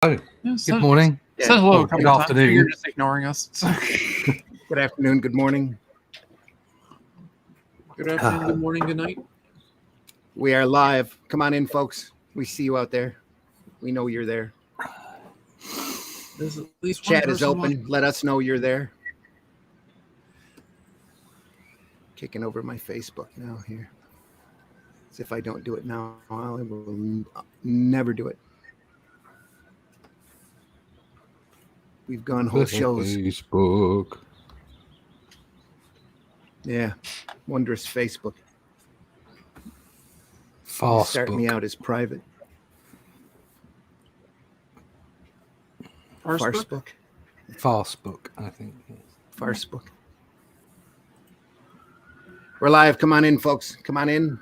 Oh, Yeah, good morning. Said hello a good couple times. afternoon. You're just ignoring us. Good afternoon, good morning. Good afternoon, good morning, good night. We are live. Come on in, folks. We see you out there. We know you're there. There's at least one Chat is person open. watching. Let us know you're there. Kicking over my Facebook now here. As if I don't do it now, I will never do it. We've gone whole shows. Facebook. Yeah. Wondrous Facebook. Fast Start me out as private. Farsbook? Fastbook, I think. Farsbook. We're live. Come on in, folks. Come on in.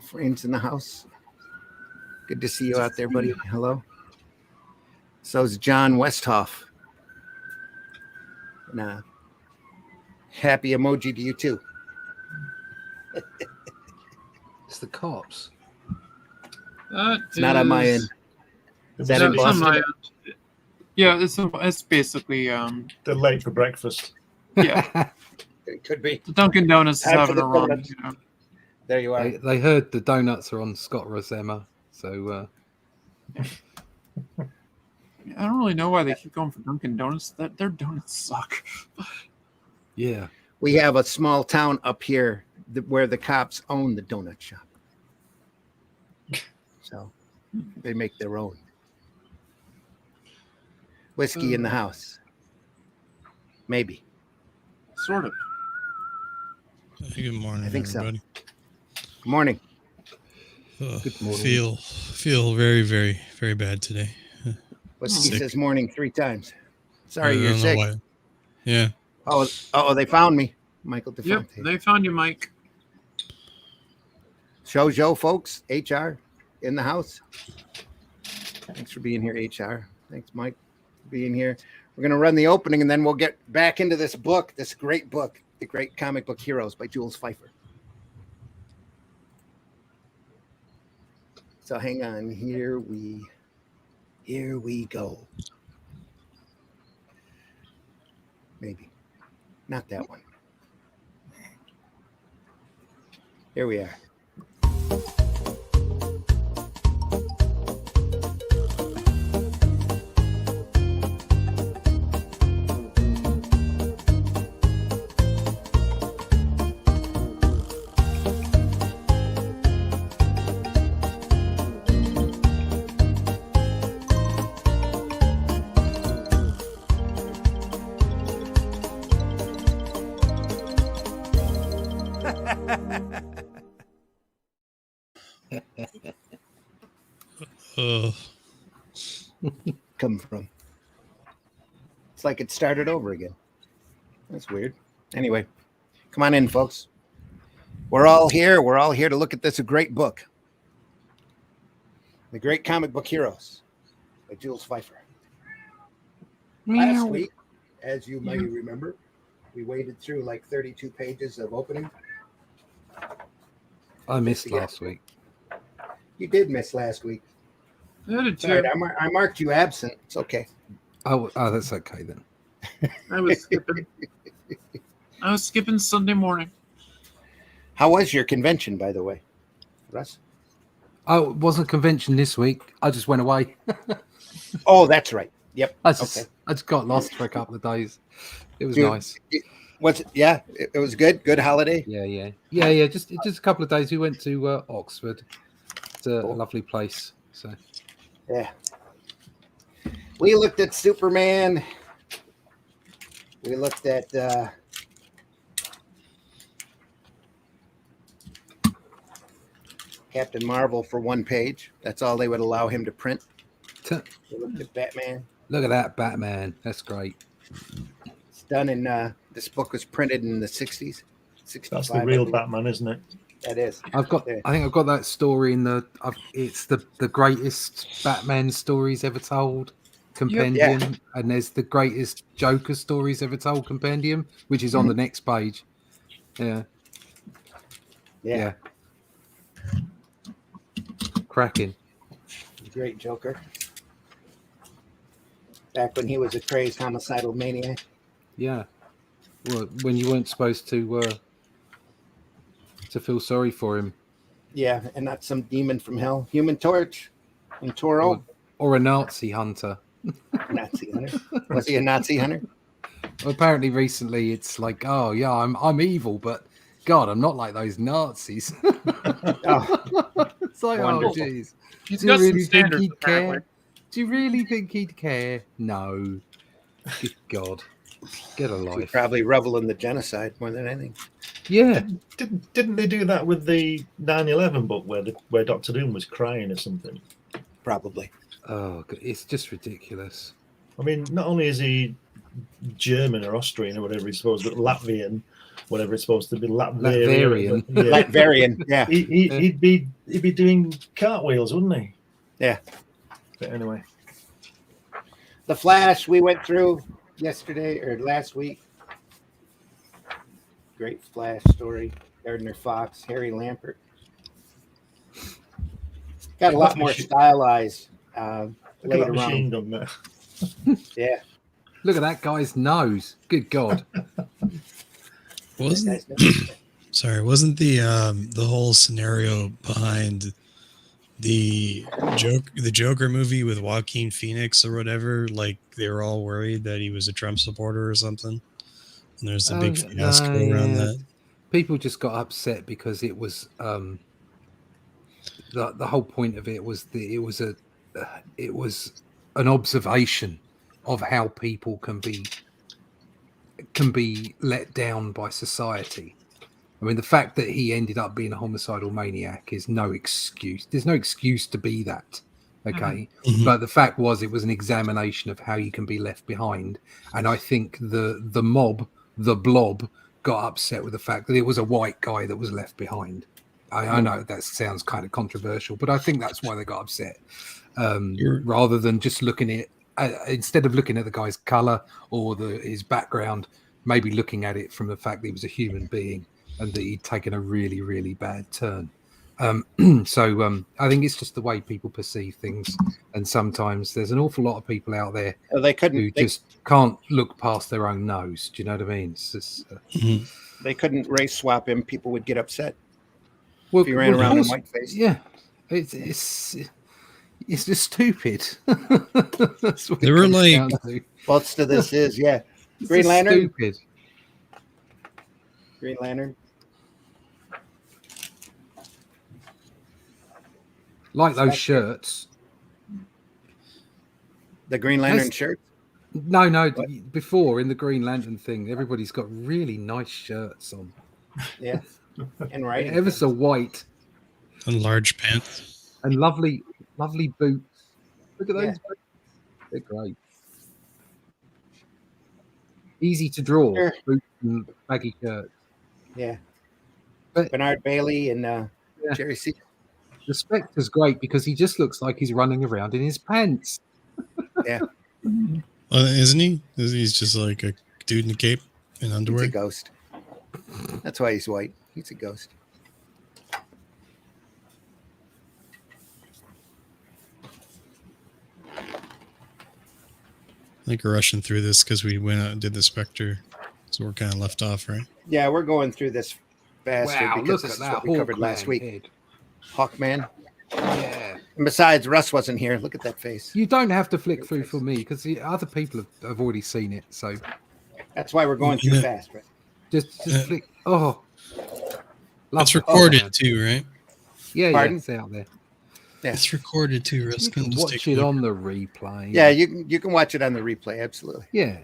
Friends in the house. Good to see you out there, buddy. Hello. So's John Westhoff. And happy emoji to you too. It's the cops. It's not on my end. Is that in It's on Boston? my end. Yeah, it's basically They're late for breakfast. yeah. It could be. The Dunkin' Donuts is Time for having the a run. donuts. You know. There you are. They heard the donuts are on Scott Rosema, so I don't really know why they keep going for Dunkin' Donuts. Their donuts suck. yeah. We have a small town up here where the cops own the donut shop. So they make their own. Whiskey in the house. Maybe. Sort of. Good morning, I think everybody. so. Good morning. Good morning. Feel very, very, very bad today. Whiskey Sick. says morning 3 times. Sorry, I you're don't know sick. why. Yeah. Oh, they found me. Michael Yep, DeFonte. they found you, Mike. Show Joe, folks. HR in the house. Thanks for being here, HR. Thanks, Mike, for being here. We're going to run the opening, and then we'll get back into this book, this great book, The Great Comic Book Heroes by Jules Feiffer. So hang on. Here we go. Maybe. Not that one. Here we are. Come from. It's like it started over again. That's weird. Anyway, come on in, folks. We're all here. We're all here to look at this great book, The Great Comic Book Heroes by Jules Feiffer. Last week, as you may remember, we waded through like 32 pages of opening. I missed last week. You did miss last week. I did too. Sorry, I marked you absent. It's okay. Oh, that's okay then. I was skipping Sunday morning. How was your convention, by the way, Russ? Oh, it wasn't a convention this week. I just went away. Oh, that's right. Yep. I just got lost for a couple of days. It was nice. It was good. Good holiday. Yeah. Just a couple of days. We went to Oxford. It's a lovely place. So yeah. We looked at Superman. We looked at Captain Marvel for 1 page. That's all they would allow him to print. We looked at Batman. Look at that Batman. That's great. It's done in this book was printed in the 60s. 65, That's the real Batman, isn't it? That is. I think I've got that story in it's the greatest Batman stories ever told compendium, Yeah. and there's the greatest Joker stories ever told compendium, which is on the next page. Yeah. Cracking. Great Joker. back when he was a crazed homicidal maniac. Yeah. Well, when you weren't supposed to feel sorry for him, Yeah, and not some demon from hell. Human Torch and Toro. or a Nazi hunter. Nazi hunter. Was he a Nazi hunter? Well, apparently, recently it's like, oh yeah, I'm evil, but God, I'm not like those Nazis. Oh, It's like, wonderful. oh jeez, He's do you got some really think standards, he'd apparently. care? Do you really think he'd care? No. Good God, get a he life. probably revel in the genocide more than anything. Yeah. Didn't they do that with the 9/11 book where Doctor Doom was crying or something? Probably. Oh, it's just ridiculous. I mean, not only is he German or Austrian or whatever he's supposed to be, Latvian, whatever it's supposed to be, Latvian. Yeah. Latvian, yeah. He'd be doing cartwheels, wouldn't he? Yeah. But anyway, The Flash we went through yesterday or last week. Great Flash story. Gardner Fox, Harry Lampert. Got a lot more stylized look at later that machine on. gun there. Yeah. Look at that guy's nose. Good God. Wasn't sorry, wasn't the whole scenario behind the Joker movie with Joaquin Phoenix or whatever? Like they were all worried that he was a Trump supporter or something, and there's a big fiasco around that. People just got upset because it was the whole point of it was it was an observation of how people can be let down by society. I mean, the fact that he ended up being a homicidal maniac is no excuse. There's no excuse to be that. Okay. Mhm. But the fact was, it was an examination of how you can be left behind. And I think the mob, the blob, got upset with the fact that it was a white guy that was left behind. I know that sounds kind of controversial, but I think that's why they got upset. Rather than just looking at instead of looking at the guy's color or his background, maybe looking at it from the fact that he was a human being and that he'd taken a really, really bad turn. So I think it's just the way people perceive things, and sometimes there's an awful lot of people out there who just can't look past their own nose. Do you know what I mean? It's just, They couldn't race swap him. People would get upset well, if he ran around in course, whiteface. Yeah, it's just stupid. That's what They it were comes like- down to. Most of this is, yeah. It's Green just Lantern. Stupid. Green Lantern. Like those shirts. The Green Lantern shirt. No. Before in the Green Lantern thing, everybody's got really nice shirts on. Yeah. And right. Ever so white And large pants. and lovely boots. Look at those. Yeah. Boots. They're great. Easy to draw. Sure. Boots and baggy shirts. Yeah. But- Bernard Bailey and Jerry C. The Spectre's great because he just looks like he's running around in his pants. Isn't he? He's just like a dude in a cape and He's underwear. a ghost. That's why he's white. He's a ghost. I think we're rushing through this because we went out and did the Spectre, so we're kind of left off, right? Yeah, we're going through this faster Wow, because look this at is that what we covered Hawkman last week. head. Hawkman. Yeah. And besides, Russ wasn't here. Look at that face. You don't have to flick through for me because the other people have already seen it. So That's why we're going through Yeah. fast, right? just flick. Oh, It's Love recorded Hawkman. too, right? Yeah, Pardon? it's out there. Yeah. It's recorded too. Russ You can can just watch take a it look. on the replay. Yeah, you can watch it on the replay. Absolutely. Yeah.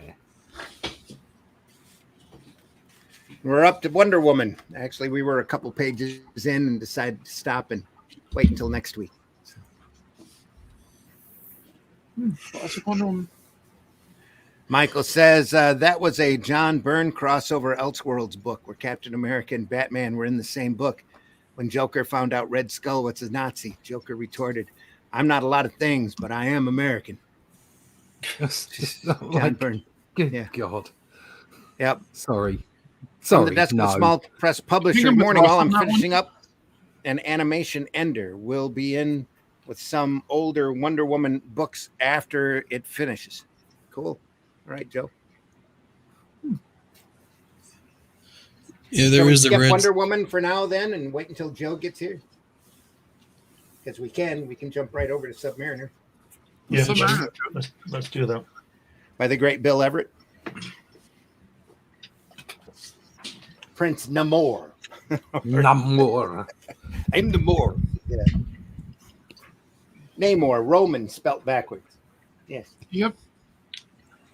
We're up to Wonder Woman. Actually, we were a couple pages in and decided to stop and wait until next week. Classic Wonder Woman. Michael says that was a John Byrne crossover Elseworlds book where Captain America and Batman were in the same book. When Joker found out Red Skull was a Nazi, Joker retorted, "I'm not a lot of things, but I am American." That's just not John like, Byrne. good Yeah. God. Yep. Sorry. From the desk of no. the small press publisher. Think of the Morning, cross while on I'm that one? finishing up an animation ender. We'll be in with some older Wonder Woman books after it finishes. Cool. All right, Joe. Yeah, Shall there we is the skip red. Wonder Woman for now then and wait until Joe gets here? Because we can jump right over to Submariner Yeah, Submariner. let's do that. by the great Bill Everett. Prince Namor. Namor. I'm Namor. Yeah. Namor, Roman spelt backwards. Yes. Yep.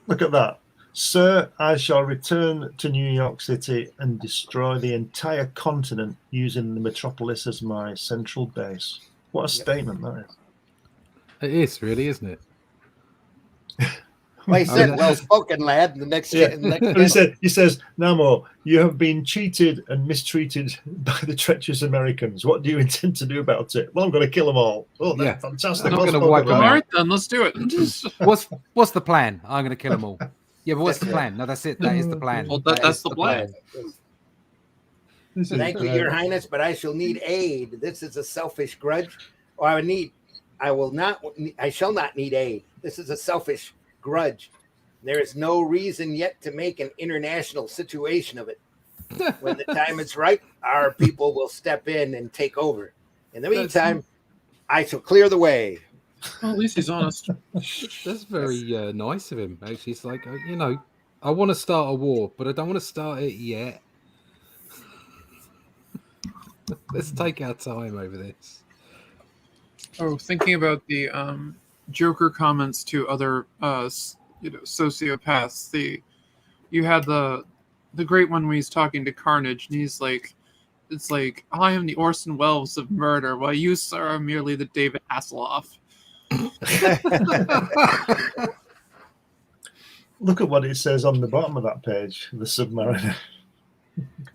Look at that. Sir, I shall return to New York City and destroy the entire continent using the metropolis as my central base. What a statement that is. It is really, isn't it? Well, he said, well spoken, lad. The next, Yeah. the next And he says, Namor, you have been cheated and mistreated by the treacherous Americans. What do you intend to do about it? Well, I'm going to kill them all. Oh, that's Yeah. fantastic. I'm Well gonna spoken, wipe 'em lad. All out. right, then let's do it. What's the plan? I'm going to kill them all. Yeah, but what's the plan? No, that's it. That is the plan. Well, That that's is the plan. This is, Thank you, Your Highness, but I shall need aid. This is a selfish grudge. Or I shall not need aid. This is a selfish grudge. There is no reason yet to make an international situation of it. When the time is right, our people will step in and take over. In the meantime, I shall clear the way. Well, at least he's honest. That's very nice of him. Actually, it's like I want to start a war, but I don't want to start it yet. Let's take our time over this. Oh, thinking about the Joker comments to other sociopaths. You had the great one when he's talking to Carnage, and he's like, it's like, I am the Orson Welles of murder, while you, sir, are merely the David Hasselhoff. look at what it says on the bottom of that page, the Submariner.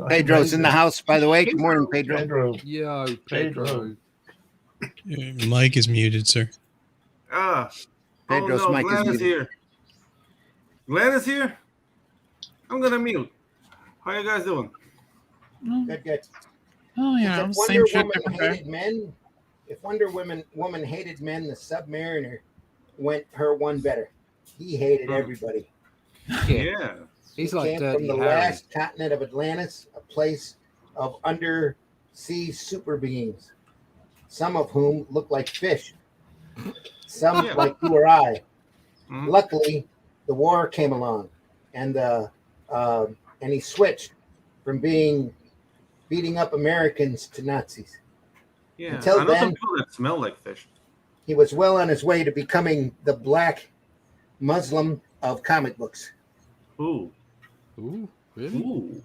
Pedro's in the house, by the way. Good morning, Pedro. Pedro. Yo, Pedro. Mike is muted, sir. Pedro's mic is Glenn is muted. here. Glenn is here. I'm gonna mute. How you guys doing? Good, good. Oh, yeah, If same Wonder shit, Woman different day. hated men, if Wonder Woman hated men, the Submariner went her one better. He hated everybody. Yeah. He's He like came from Dirty the Harry. last continent of Atlantis, a place of undersea super beings, some of whom look like fish, some Yeah. like you or I. Mhm. Luckily, the war came along, and he switched from beating up Americans to Nazis. Yeah. Until I know some then- people that smell like fish. He was well on his way to becoming the black Muslim of comic books. Ooh. Ooh, really? Ooh.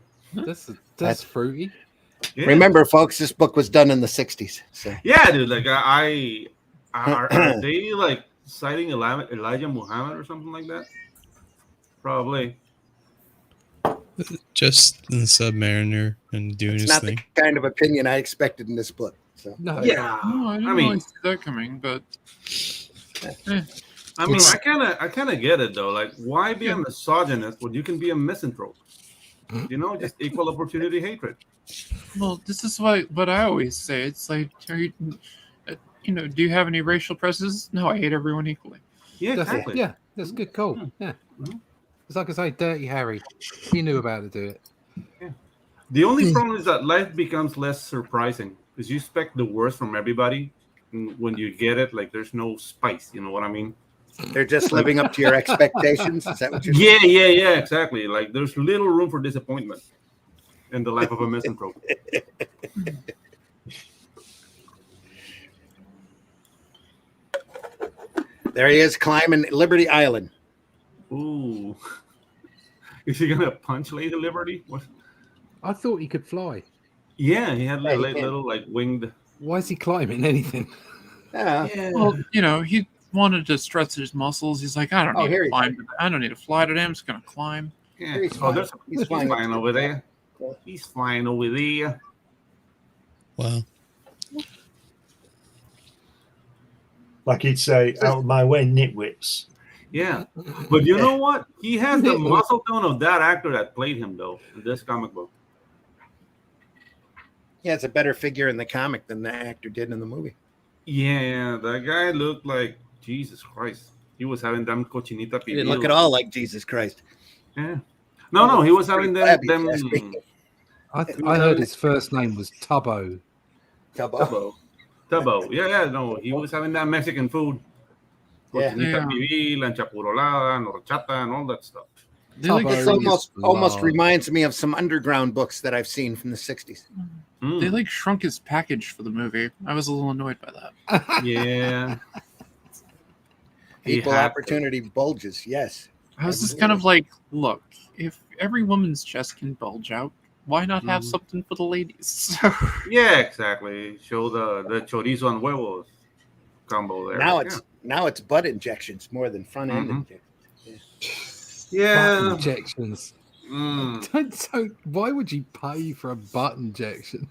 That's fruity. Yeah. Remember, folks, this book was done in the 60s. So Yeah, dude. Like are they like citing Elijah Muhammad or something like that? Probably. Just in the Submariner and doing it's his not thing. the kind of opinion I expected in this book. So No. Yeah. No, I didn't I mean, really see that coming, but I mean, I kind of get it though. Like, why be a misogynist when you can be a misanthrope? You know, just equal opportunity hatred. well, this is what I always say. It's like, do you have any racial prejudices? No, I hate everyone equally. Yeah, That's exactly. yeah, that's a good call. Yeah. Mhm. It's like I say, Dirty Harry. He knew about to do it. The only problem is that life becomes less surprising because you expect the worst from everybody, and when you get it, like there's no spice. You know what I mean? they're just living up to your expectations. Is that what you're saying? Yeah, exactly. Like there's little room for disappointment in the life of a misanthrope. There he is climbing Liberty Island. Ooh, is he gonna punch Lady Liberty? What? I thought he could fly. Yeah, he had Yeah, he little can. like winged. Why is he climbing anything? Yeah. Well, he wanted to stretch his muscles. He's like, I don't Oh, need here to he climb. I don't need to fly today. I'm just gonna climb. Yeah. He's Oh, flying. there's He's he's flying flying up to over the there. Yeah. He's flying over there. Wow. Like he'd say, out of my way, nitwits. Yeah, but you know what? He has the muscle tone of that actor that played him though in this comic book. He has a better figure in the comic than the actor did in the movie. Yeah, that guy looked like Jesus Christ. He was having them cochinita He pibil. didn't look at all like Jesus Christ. Yeah. No, he was having them. I heard his first name was Tubbo. Tubbo. Yeah. No, he was having that Mexican food. Yeah. Cochinita pibil and chapurolada and horchata and all that stuff. They like, This almost reminds me of some underground books that I've seen from the 60s. they like shrunk his package for the movie. I was a little annoyed by that. Yeah. Equal opportunity bulges, yes. I was just kind of like, look, if every woman's chest can bulge out, why not have something for the ladies? Yeah, exactly. Show the chorizo and huevos combo there. Now it's butt injections more than front end injections. Yeah. Butt injections. Don't, why would you pay for a butt injection?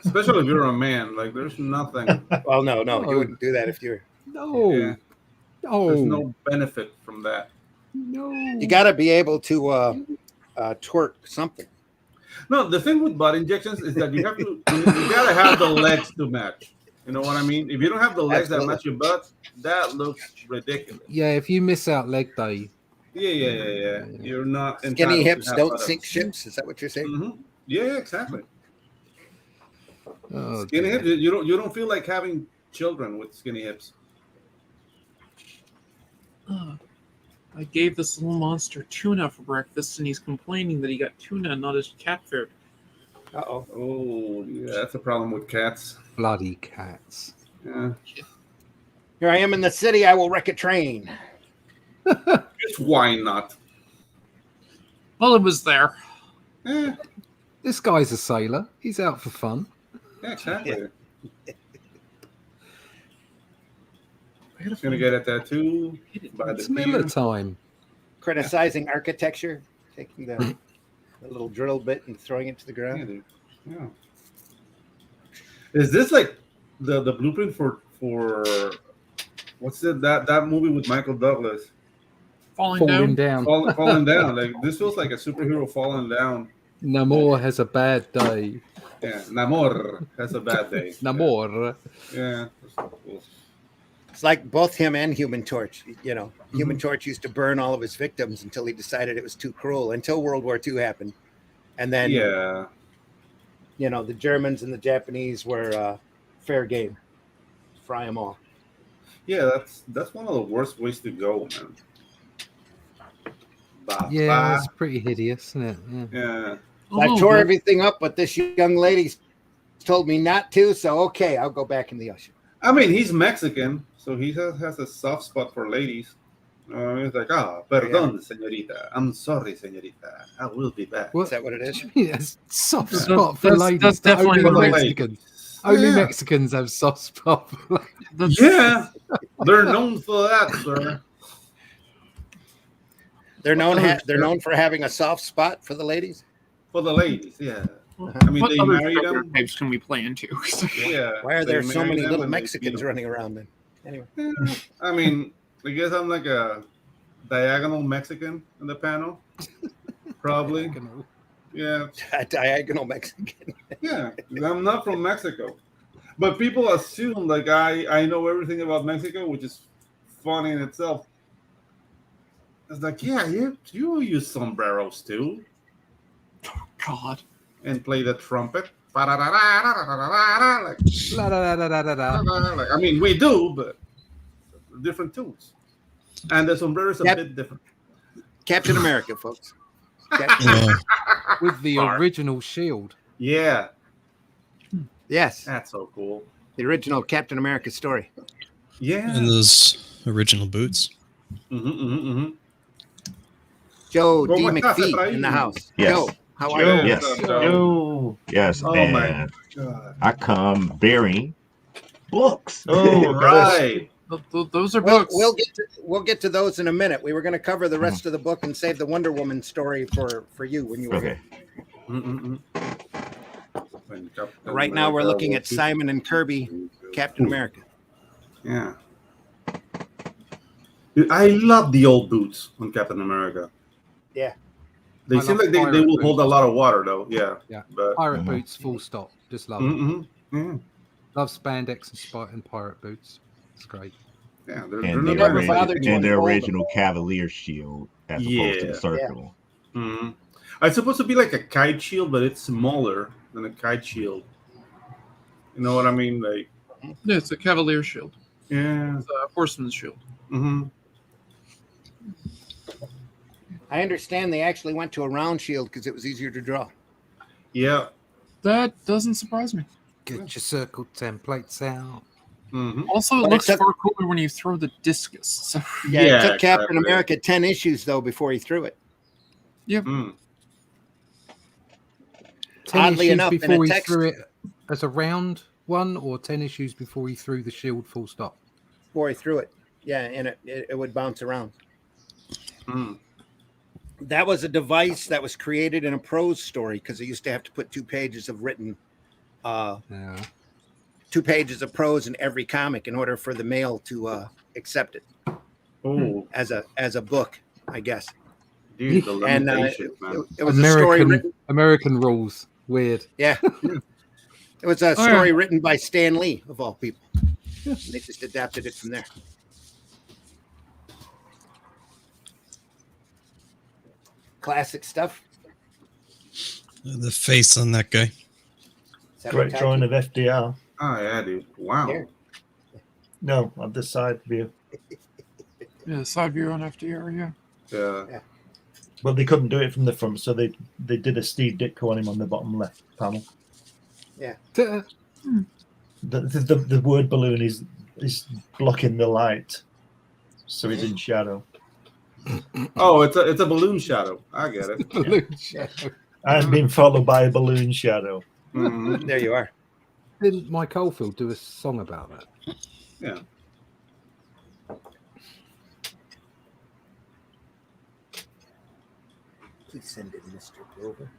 Especially if you're a man. Like, there's nothing. Well, no, you wouldn't do that if you're. No. Yeah. No. There's no benefit from that. No. You got to be able to twerk something. No, the thing with butt injections is that you have to. You gotta have the legs to match. You know what I mean? If you don't have the legs that match your butt, that looks ridiculous. Yeah, if you miss out leg day. Yeah. You're not. Skinny hips don't sink ships. Is that what you're saying? Mm-hmm. Yeah, exactly. Oh, Skinny hips. You don't feel like having children with skinny hips. I gave this little monster tuna for breakfast, and he's complaining that he got tuna and not his cat food. Uh-oh. Oh, yeah, that's a problem with cats. bloody cats. Yeah. Here I am in the city. I will wreck a train. Just why not? Well, it was there. Eh, This guy's a sailor. He's out for fun. yeah, exactly. Yeah. He's gonna get a tattoo by It's the Miller pier. time. Criticizing architecture, taking the little drill bit and throwing it to the Yeah, ground. dude. Yeah. Is this like the blueprint for what's it that movie with Michael Douglas Falling down. falling down? Like this feels like a superhero falling down. Namor has a bad day. Yeah, Namor has a bad day. Namor. Yeah. That's so cool. It's like both him and Human Torch. You know, Human Torch used to burn all of his victims until he decided it was too cruel, until World War II happened. And then, Yeah. you know, the Germans and the Japanese were fair game. Fry them all. Yeah, that's one of the worst ways to go, man. Yeah, it's pretty hideous, isn't it? Yeah. Yeah. I tore everything up, but this young lady told me not to, so okay, I'll go back in the ocean. I mean, he's Mexican, so he has a soft spot for ladies. He's like, perdón, señorita. I'm sorry, señorita. I will be back. Is that what it is? Yes, soft spot for That's ladies. definitely Only what Mexicans. Only Yeah. Mexicans have soft spot for ladies. Yeah, they're known for that, sir. They're known for having a soft spot for the ladies. For the ladies, yeah. I mean, What they other marry them. stereotypes can we play into? Yeah. Why are they there so marry many them little and they Mexicans feed running around then? Anyway, them. Yeah. I mean, I guess I'm like a diagonal Mexican in the panel. Probably. Yeah. a diagonal Mexican. Yeah. I'm not from Mexico. But people assume like I know everything about Mexico, which is funny in itself. It's like, yeah, you use sombreros too. God. And play the trumpet. Like, La, da, da, da, da, da, da. like, I mean, we do, but different tunes. And the sombrero is a Yep. bit different. Captain America, folks. Yeah. With the Sorry. original shield. Yeah, Yes, that's so cool. the original Captain America story. Yeah. And those original boots. Joe Oh D. my God, McPhee Efraim. in the house. Yes. Joe, how are Joe. you? Yes. So- Yes, Oh and my God. I come bearing books. Oh, Right. Those are Well, books. we'll get to those in a minute. We were going to cover the rest of the book and save the Wonder Woman story for you when you were Okay. here. Right now, we're looking at Simon and Kirby, Captain America. Yeah. Dude, I love the old boots on Captain America. Yeah. They I seem love like they pirate will hold a boots. lot of water, though. Yeah. Yeah. But Pirate Mhm. boots, full stop. Just love it. yeah. Love spandex and pirate boots. It's great. Yeah, they're And not never wearing bothered anything. to and the unfold them. original Cavalier shield as opposed to the Yeah. circle. Mhm. It's supposed to be like a kite shield, but it's smaller than a kite shield. You know what I mean? Like, Yeah, it's a Cavalier shield. yeah. It's a Horseman's shield. Hmm. I understand they actually went to a round shield because it was easier to draw. Yeah. That doesn't surprise me. Get your circle templates out. Hmm. Also, it But it looks took- far cooler when you throw the discus. So, Yeah, it took Captain exactly. America 10 issues though before he threw it. Mm. 10 Oddly issues enough, in before a he text- threw it as a round one, or 10 issues before he threw the shield full stop? Before he threw it. Yeah, and it would bounce around. Mm. That was a device that was created in a prose story because they used to have to put 2 pages of written, Yeah. 2 pages of prose in every comic in order for the mail to accept it Oh, as a book, I guess. dude, the And limitations, man. it was a story American written. American rules. Weird. Yeah, it was a Oh, yeah. story written by Stan Lee of all people. They just adapted it from there. Classic stuff. The face on that guy. Is that Great what drawing Taki- of FDR. Oh, yeah, dude. Wow. Here. No, on this side view. yeah, side view on FDR, yeah. Yeah. Well, they couldn't do it from the front, so they did a Steve Ditko on him on the bottom left panel. Duh. The word balloon is blocking the light, so he's in shadow. Oh, it's a balloon shadow. I get it. Balloon shadow. I'm being followed by a balloon shadow. Mhm. There you are. Didn't Mike Oldfield do a song about that? Yeah. Please send it, Mr. Grover.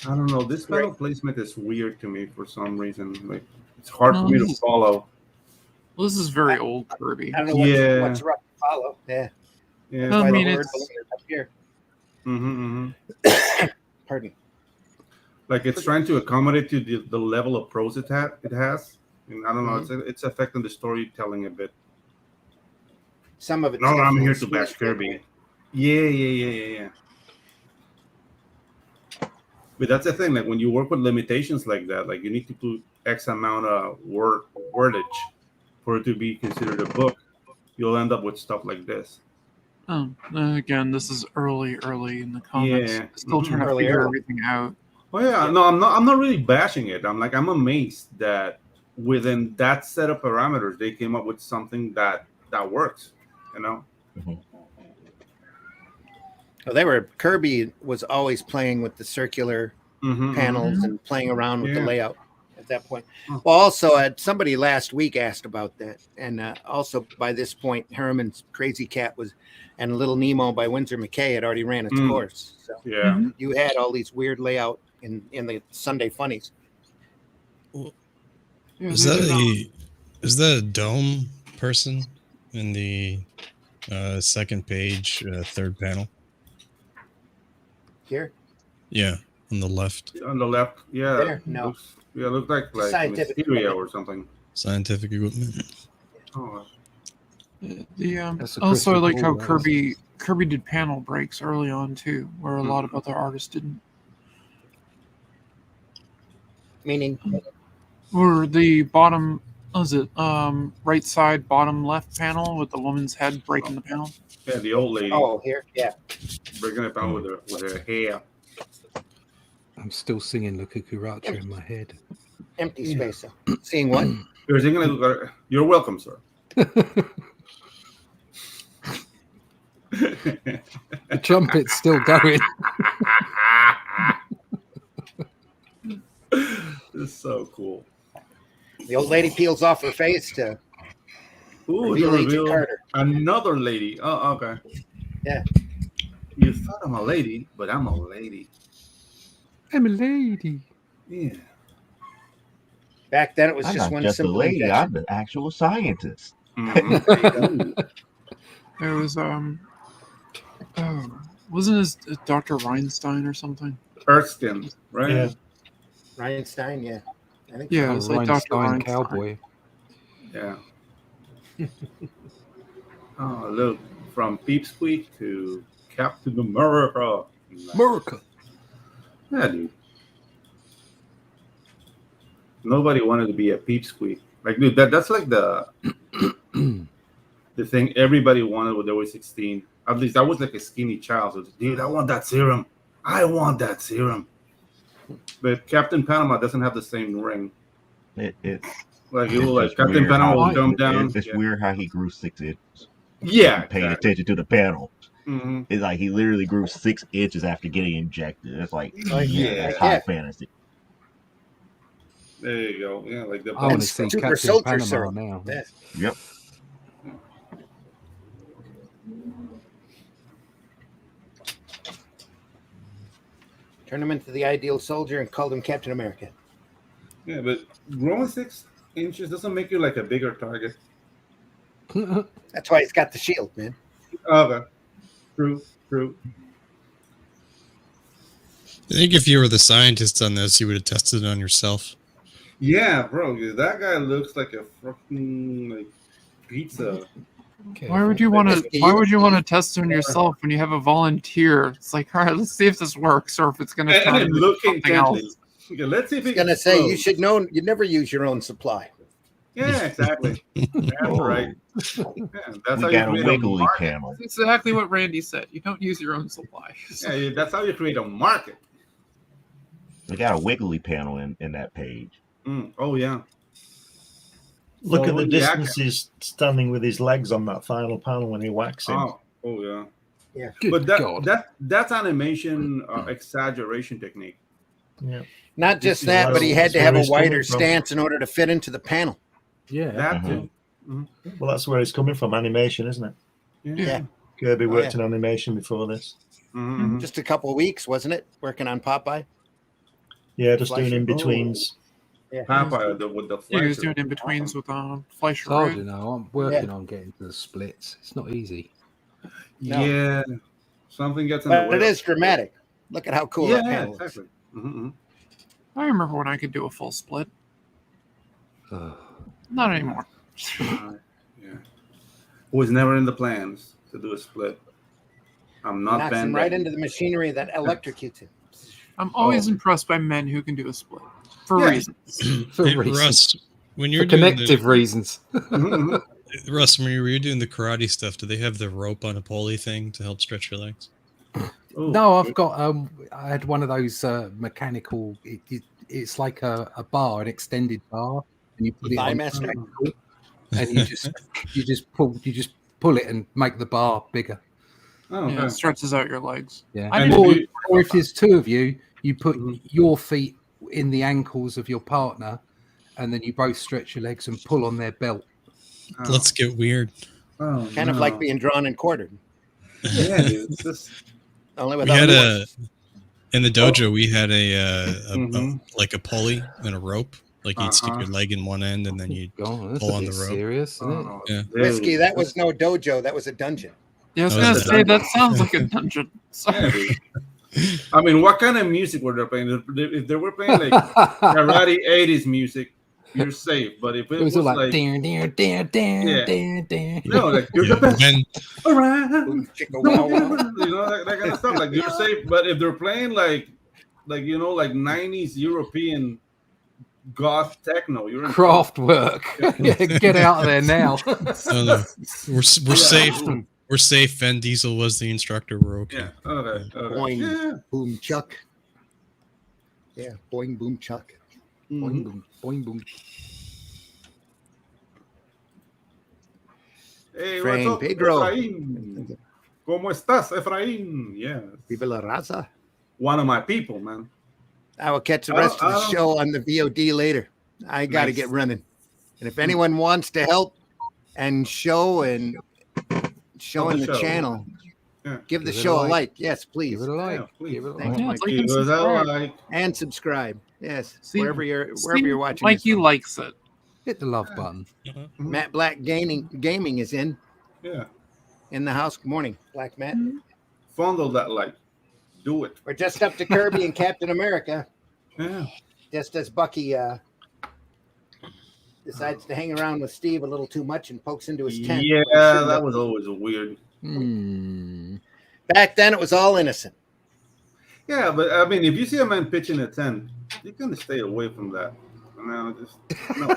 I don't know. This panel placement is weird to me for some reason. Like, it's hard for me to follow. Well, this is very old Kirby. I don't know Yeah. what's rough to follow. Yeah. Yeah. I Why mean, the word it's- balloon is up here. Mm-hmm. Pardon. Like, it's trying to accommodate to the level of prose it has. And I don't know. It's affecting the storytelling a bit. Some of it. No, I'm here to bash Kirby. Yeah. But that's the thing. Like, when you work with limitations like that, like, you need to put X amount of wordage for it to be considered a book. You'll end up with stuff like this. Oh, again, this is early in the comics. Yeah. Still trying to Early, figure early. everything out. Oh yeah, no, I'm not really bashing it. I'm amazed that within that set of parameters they came up with something that works. You know? Well, Kirby was always playing with the circular Mm-hmm, panels and playing around with the Yeah. layout at that point. Huh. Well, also, somebody last week asked about that, and also by this point, Herman's Crazy Cat and Little Nemo by Winsor McKay had already ran its Mm. course. So Yeah. Mhm. you had all these weird layout in the Sunday Funnies. Yeah, Is they that did a dome person in the second page, third panel? Here, Yeah, on the left. On the left, yeah. There? No. Looks like Scientific Mysterio equipment. or something. Scientific equipment. Oh, That's a also I crystal like how ball, that is. Kirby did panel breaks early on too, where a lot of other artists didn't. meaning Or the bottom, was it right side bottom left panel with the woman's head breaking the panel? yeah, the old lady here, yeah. breaking it down with her hair. I'm still singing the Cucaracha in my head. Empty space. Seeing what? You're singing like, you're welcome, sir. The trumpet's still going. This is so cool. The old lady peels off her face to Ooh, reveal the Agent reveal. Carter. Another lady. Oh, okay. Yeah. You thought I'm a lady, but I'm a lady. I'm a lady. Yeah. Back then, it was I'm just not one just a simple lady. injection. I'm the actual scientist. Mhm. There you go. There was wasn't his Dr. Reinstein or something? Erskine, right? Yeah. Ryan Stein, yeah. I think Yeah, so. it was like Dr. Rhinestone Einstein. cowboy. Yeah. Oh, look, from Peepsqueak to Captain America. America. Yeah, dude. Nobody wanted to be a Peepsqueak. Like, dude, that's like the thing everybody wanted when they were 16. At least I was like a skinny child. So, dude, I want that serum. I want that serum. But Captain Panama doesn't have the same ring. It's Like, it will, it's like, just Captain weird Panama how will he- jump down. It's weird how he grew 6 inches. Yeah. Paying Exactly. attention to the panel. Mm-hmm. It's like he literally grew 6 inches after getting injected. It's like, Yeah. that's high fantasy. There you go. Yeah, like the I want to That's see Super Captain Soldier Panama serum. now. Yeah. Yep. Turn him into the ideal soldier and called him Captain America. Yeah, but growing 6 inches doesn't make you like a bigger target. That's why he's got the shield, man. Okay. True. I think if you were the scientist on this, you would have tested it on yourself. Yeah, bro. That guy looks like a fucking like pizza. Why would you want to? Why would you want to test it on yourself when you have a volunteer? It's like, all right, let's see if this works or if it's going to turn And into looking something intently. else. Okay, let's see if I it's was gonna say you should know you never use your own supply. Yeah, exactly. That's Oh, right. Yeah, that's how we you got a create wiggly market. panel. That's exactly what Randy said. You don't use your own supply. Yeah, that's how you create a market. We got a wiggly panel in that page. Oh yeah. Look at Follow the the distance action. he's standing with his legs on that final panel when he whacks him. Oh yeah. Yeah. Good But God. that's animation exaggeration technique. Yeah. Not just is that, but he where- had to that's have where a he's coming wider from. stance in order to fit into the panel. Yeah. That Mhm. too. Well, that's where it's coming from, animation, isn't it? Yeah. Kirby Oh, worked yeah. in animation before this. Mhm. Just a couple of weeks, wasn't it? Working on Popeye. Yeah, just doing Fleischer. in-betweens. Yeah. Popeye with the Yeah, he was Fleischer. doing in betweens with Fleischer. It's hard, Right? you know. I'm working on getting to the splits. It's not easy. No. Yeah. Something gets in the But way. it is dramatic. Look at how cool that Yeah, panel is. exactly. Mhm. I remember when I could do a full split. Ugh. Not anymore. Yeah. Was never in the plans to do a split. I'm not Knocks him Van right Damme. into the machinery that electrocutes him. I'm always Oh. impressed by men who can do a split for Yeah. reasons. For Hey, reasons. Russ, when For you're doing connective reasons. Mhm. Russ, when you were doing the karate stuff, do they have the rope on a pulley thing to help stretch your legs? Ooh, No, I've got. I had one of those mechanical. It's like a bar, an extended bar, and you put it Thigh on, master. and you just pull it and make the bar bigger. Oh, Yeah, okay. it stretches out your legs. Yeah. I And didn't Or, do you- or if there's two of you, you put Mhm. your feet in the ankles of your partner, and then you both stretch your legs and pull on their belt. Oh. Let's get weird. Oh, Kind of no. like being drawn and quartered. Yeah, dude. It's just Only We without had horse. in the dojo. We had Mhm. like a pulley and a rope. Like you'd stick Uh-huh. your leg in one end, and then you'd God, that's pull a on bit the rope. serious, isn't it? oh, Yeah. dude. Risky. That was no dojo. That was a dungeon. Yeah, I was That gonna was say a that sounds like a dungeon. Yeah, dude. I mean, what kind of music were they playing? If they were playing like karate 80s music, you're safe. But if It was all like, Yeah. ding. no, like you're Yeah, the best when around. Boom, chicka, wow, wow. You know that kind of stuff. Like you're safe. But if they're playing like you know, like 90s European goth techno, you're in Craft work. Yeah, get out of there now. no, we're Yeah. safe. We're safe. Vin Diesel was the instructor. We're okay. Yeah. Okay. Boing. Yeah. Boom chuck. Yeah, boing boom chuck. Boing, boom, boing, boom. Hey, Frank what's up, Pedro. Efraín? ¿Cómo estás, Efraín? Yeah. Viva la raza. One of my people, man. I will catch the rest of the show on the VOD later. I got to Nice. get running. And if anyone wants to help and show and showing the show. channel, Yeah. give the Give it show a a like. like. Yes, please. Give it a like. Yeah, please. Give it a Thank like. you, Yeah, Mike. like Give and us a subscribe. like. And subscribe. Yes, See- wherever you're See, watching. like this he from. likes it. Hit the love button. Matt Black Gaming is in Yeah. the house. Good morning, Black Matt. Fondle that like. Do it. We're just up to Kirby and Captain America. Yeah. Just as Bucky decides to hang around with Steve a little too much and pokes into his tent. Yeah, that was always weird. Back then, it was all innocent. Yeah, but I mean, if you see a man pitching a tent, you can stay away from that. No, just no.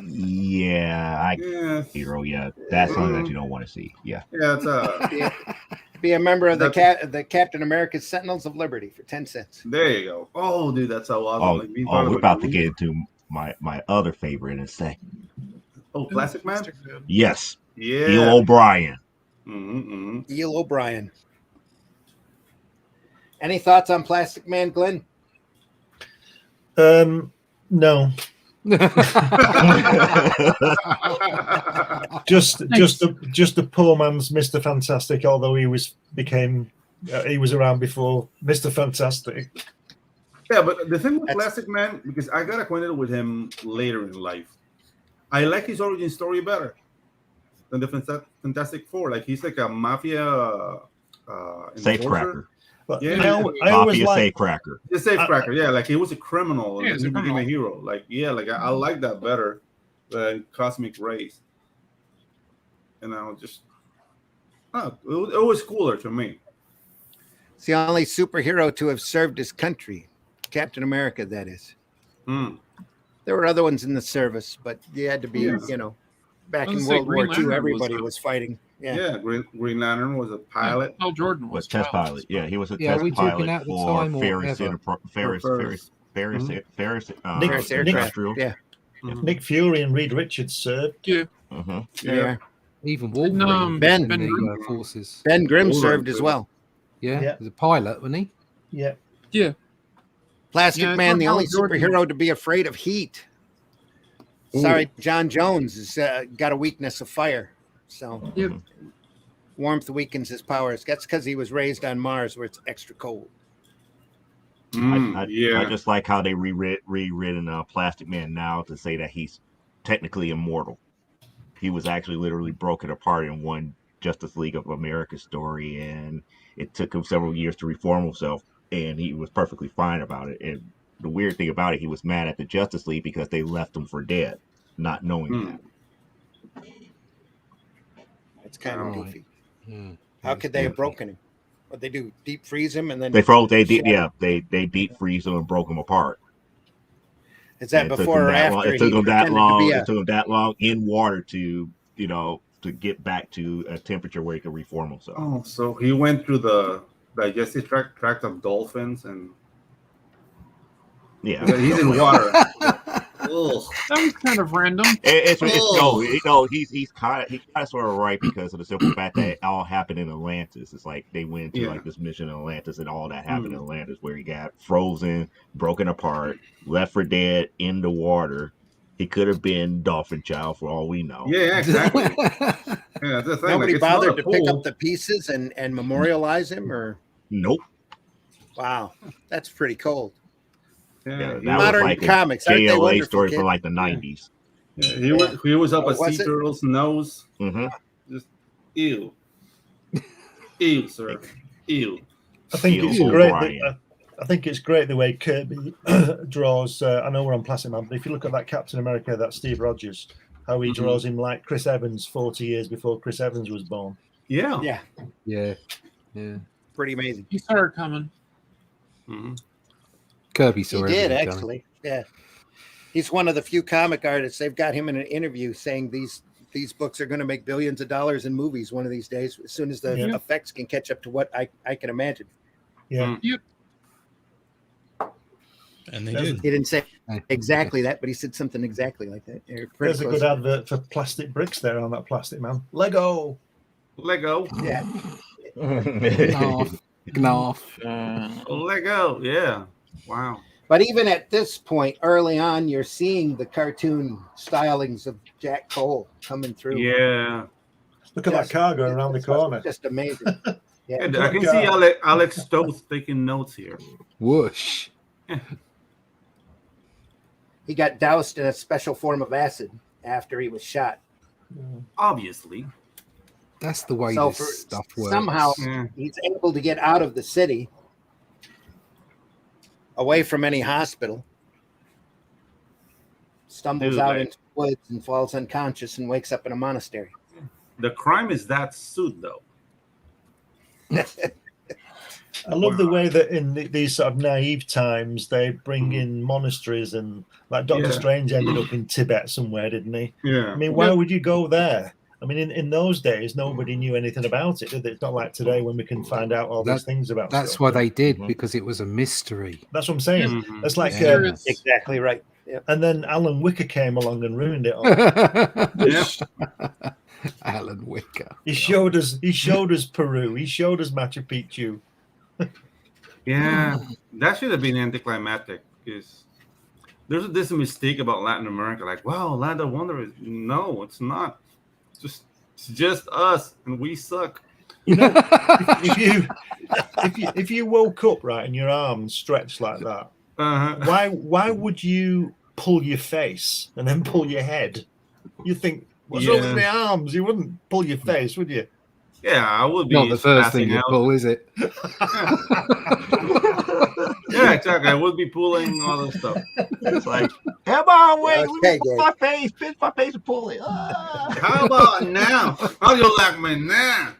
Yeah, hero. Yeah, that's something that you don't want to see. Yeah. Yeah, it's Be a member of the Captain America's Sentinels of Liberty for 10 cents. There you go. Oh, dude, that's so awesome. We're about to get into my other favorite in a second. Oh, Plastic Man? Yes. Yeah. Eel O'Brien. Eel O'Brien. Any thoughts on Plastic Man, Glenn? No. just the poor man's Mr. Fantastic, although he was around before Mr. Fantastic. Yeah, but the thing with Plastic Man, because I got acquainted with him later in life, I like his origin story better than the Fantastic Four. Like, he's like a mafia safecracker. Yeah, I always safecracker. The safecracker, yeah, like he was a criminal and Yeah, he became a hero. Like, yeah, like I like that better than Cosmic Rays. And I was just, it was cooler to me. It's the only superhero to have served his country, Captain America, that is. There were other ones in the service, but you had to be, back in World War II, everybody was fighting. Yeah, Green Lantern was a pilot. Hal Jordan was test pilot. Yeah, he was a Yeah, test we talking pilot at the for time or Ferris ever? Industrial. Yeah. Nick Fury and Reed Richards served. Yeah. Yeah. Even Wolverine Ben in the forces. Ben Grimm served as well. Yeah, Yeah. he was a pilot, wasn't he? Yeah. Yeah. Plastic Yeah, Man, the Hal only Jordan. superhero to be afraid of heat. Sorry, John Jones has got a weakness of fire. So Yep. warmth weakens his powers. That's because he was raised on Mars where it's extra cold. I just like how they rewritten Plastic Man now to say that he's technically immortal. He was actually literally broken apart in one Justice League of America story, and it took him several years to reform himself, and he was perfectly fine about it. And the weird thing about it, he was mad at the Justice League because they left him for dead, not knowing that. It's kind of goofy. Yeah. How could they have broken him? What they do? Deep freeze him and then They deep freeze him and broke him apart. Is that before or after? It took him that pretended to long. be It took him that long in water to get back to a temperature where he could reform himself. Oh, so he went through the digestive tract of dolphins, and Yeah, he's in water. That was kind of random. He's kind of sort of right because of the simple fact that it all happened in Atlantis. It's like they went to like this mission in Atlantis, and all that happened in Atlantis, where he got frozen, broken apart, left for dead in the water. He could have been Dolphin Child for all we know. Yeah, exactly. Yeah, that's the thing. Nobody like, bothered to pick up the pieces and memorialize him, or Nope. wow, that's pretty cold. Yeah, That Modern was like comics, a aren't they JLA wonderful, story kid? from like the 90s. yeah, he was up a was sea it? turtle's nose. Mm-hmm. Just ew, ew, sir, ew. I think Eel it's great. O'Brien. I think it's great the way Kirby draws. I know we're on Plastic Man, but if you look at that Captain America, that Steve Rogers, how he draws him like Chris Evans 40 years before Chris Evans was born. Yeah, Yeah, Yeah. pretty amazing. He saw it coming. Kirby saw He did everything coming. actually. Yeah, he's one of the few comic artists. They've got him in an interview saying these books are going to make billions of dollars in movies one of these days, as soon as the effects can catch up to what I can imagine. Yeah. Yep. And they did. He didn't say exactly that, but he said something exactly like that. There's a good advert for plastic bricks there on that Plastic Man. Lego. Lego, Yeah, Gnarf. Lego, yeah. Wow. but even at this point, early on, you're seeing the cartoon stylings of Jack Cole coming through. Yeah. Look at that cargo around the corner. Just amazing. Yeah, I can see Alex Stoth taking notes here. Whoosh. he got doused in a special form of acid after he was shot. Obviously. That's the way So this stuff works. somehow Yeah. he's able to get out of the city, away from any hospital. stumbles Dude, out like- into the woods and falls unconscious and wakes up in a monastery. The crime is that suit, though. I love the way that in these sort of naive times they bring in monasteries, and like Doctor Yeah. Strange ended up in Tibet somewhere, didn't he? Yeah. I mean, why would you go there? I mean, in those days, nobody knew anything about it, did they? It's not like today when we can find out all these things about That's stuff. why they did, Mhm. because it was a mystery. That's what I'm saying. Mhm. It's like, Yeah. Exactly right. Yep. and then Alan Wicker came along and ruined it all. Yeah. Alan Wicker. He showed us Peru. He showed us Machu Picchu. Yeah. That should have been anticlimactic, because there's this mistake about Latin America. Like, wow, Land of Wonder is no, it's not. It's just us, and we suck. You know, if you woke up right and your arms stretched like that, Uh-huh. why would you pull your face and then pull your head? You think, what's wrong with Yeah. my arms? You wouldn't pull your face, would you? Yeah, I would be Not the first thing passing you out. pull, is it? Yeah, exactly. I would be pulling all this stuff. It's like, come on, wait, Okay, let me pull my face, pinch my face and pull it. Ah. How about now? How do you like me now?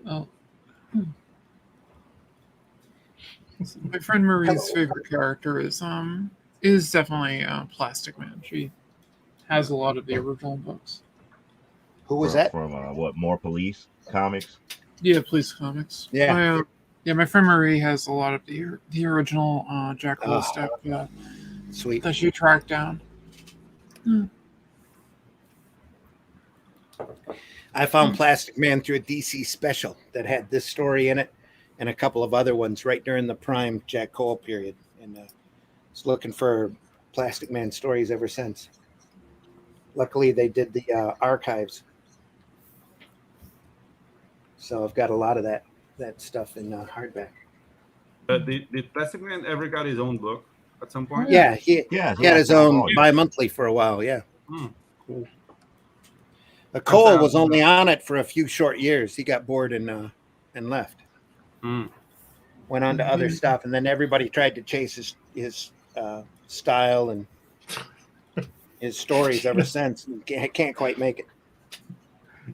Oh. My friend Marie's favorite character is definitely Plastic Man. She has a lot of the original books. Who was that? From what, More Police comics? Yeah, Police Comics. Yeah. My friend Marie has a lot of the original Jack Oh. stuff Sweet. that she tracked down. I found Plastic Man through a DC special that had this story in it and a couple of other ones right during the prime Jack Cole period. And was looking for Plastic Man stories ever since. Luckily, they did the archives. So I've got a lot of that stuff in hardback. Did Plastic Man ever got his own book at some point? Yeah, he Yeah, had his own bi-monthly for a while, yeah. Cool. Cole was only on it for a few short years. He got bored and left. Mm. Went on to other stuff, and then everybody tried to chase his style and his stories ever since. Can't quite make it.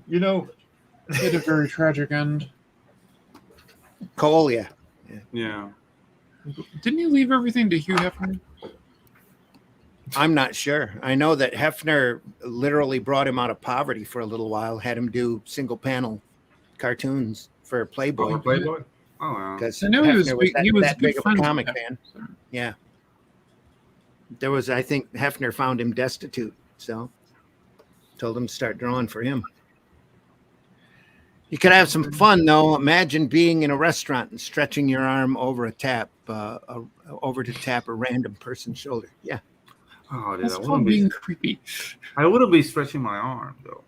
You know, He had a very tragic end. Cole, yeah. Yeah. Didn't he leave everything to Hugh Hefner? I'm not sure. I know that Hefner literally brought him out of poverty for a little while, had him do single panel cartoons for Playboy. Oh, Playboy? Oh, wow. Because I know he was Hefner big- he was that good big of a friends with comic Hefner, fan. so. Yeah. There was, I think, Hefner found him destitute, so told him to start drawing for him. You could have some fun, though. Imagine being in a restaurant and stretching your arm over to tap a random person's shoulder. Yeah. Oh, dude, That's called being creepy. I wouldn't be stretching my arm, though.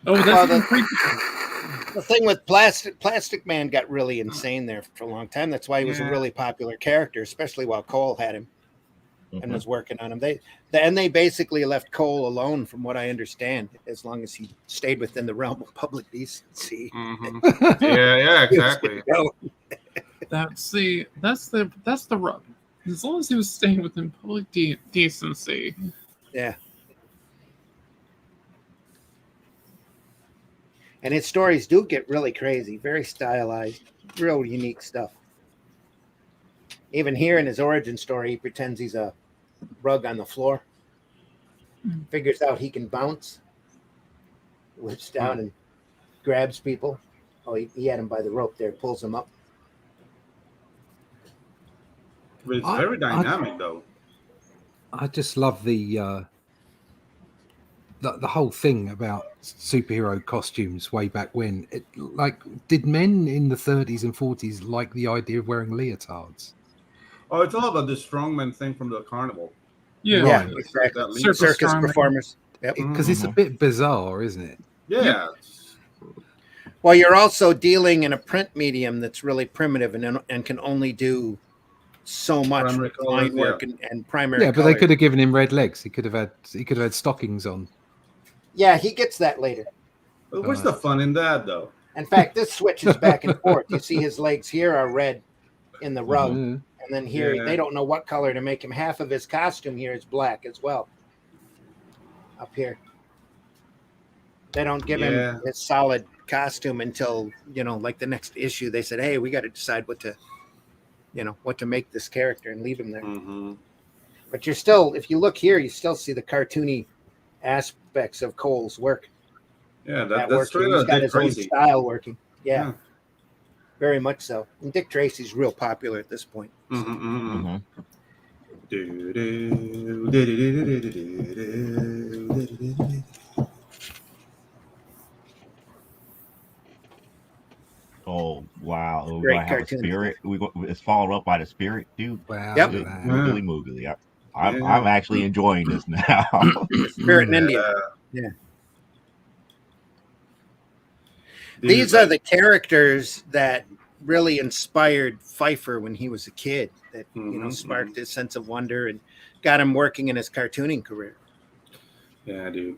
Oh, that's Well, even the- creepy. The thing with Plastic Man got really insane there for a long time. That's why he was a Yeah. really popular character, especially while Cole had him and was working on him. They basically left Cole alone, from what I understand, as long as he stayed within the realm of public decency. Mhm. Yeah, exactly. That's the rub. As long as he was staying within public decency. Yeah. And his stories do get really crazy, very stylized, real unique stuff. Even here in his origin story, he pretends he's a rug on the floor. Figures out he can bounce, whips down and grabs people. Oh, he had him by the rope there, pulls him up. But it's very dynamic, though. I just love the whole thing about superhero costumes way back when. Did men in the 30s and 40s like the idea of wearing leotards? Oh, it's all about the strongman thing from the carnival. Yeah. Yeah, Right. exactly. That leads- Circus strongman. performers. Yep. Because it's a bit bizarre, isn't it? Yeah. Well, you're also dealing in a print medium that's really primitive and can only do so much Primary with line colors, work and primary. Yeah, but they colors. could have given him red legs. He could have had stockings on. Yeah, he gets that later. But what's the fun in that, though? In fact, this switches back and forth. You see his legs here are red in the rug, Mhm. And then here, Yeah. they don't know what color to make him. Half of his costume here is black as well. Up here. They don't give him his solid costume until, like the next issue. They said, hey, we got to decide what to make this character and leave him there. Mm-hmm. But you're still, if you look here, you still see the cartoony aspects of Cole's work. Yeah, That that's work. straight He's out got Dick his own Tracy. style working. Yeah, Yeah. very much so. And Dick Tracy's real popular at this point. Mm-hmm. Oh wow! We're Great gonna have a cartoon spirit. It's followed up by the spirit, dude. Wow. Yep. Look at that. Moogly moogly. I'm actually enjoying this now. Spirit in India. Yeah. These are the characters that really inspired Feiffer when he was a kid. That sparked his sense of wonder and got him working in his cartooning career. Yeah, dude.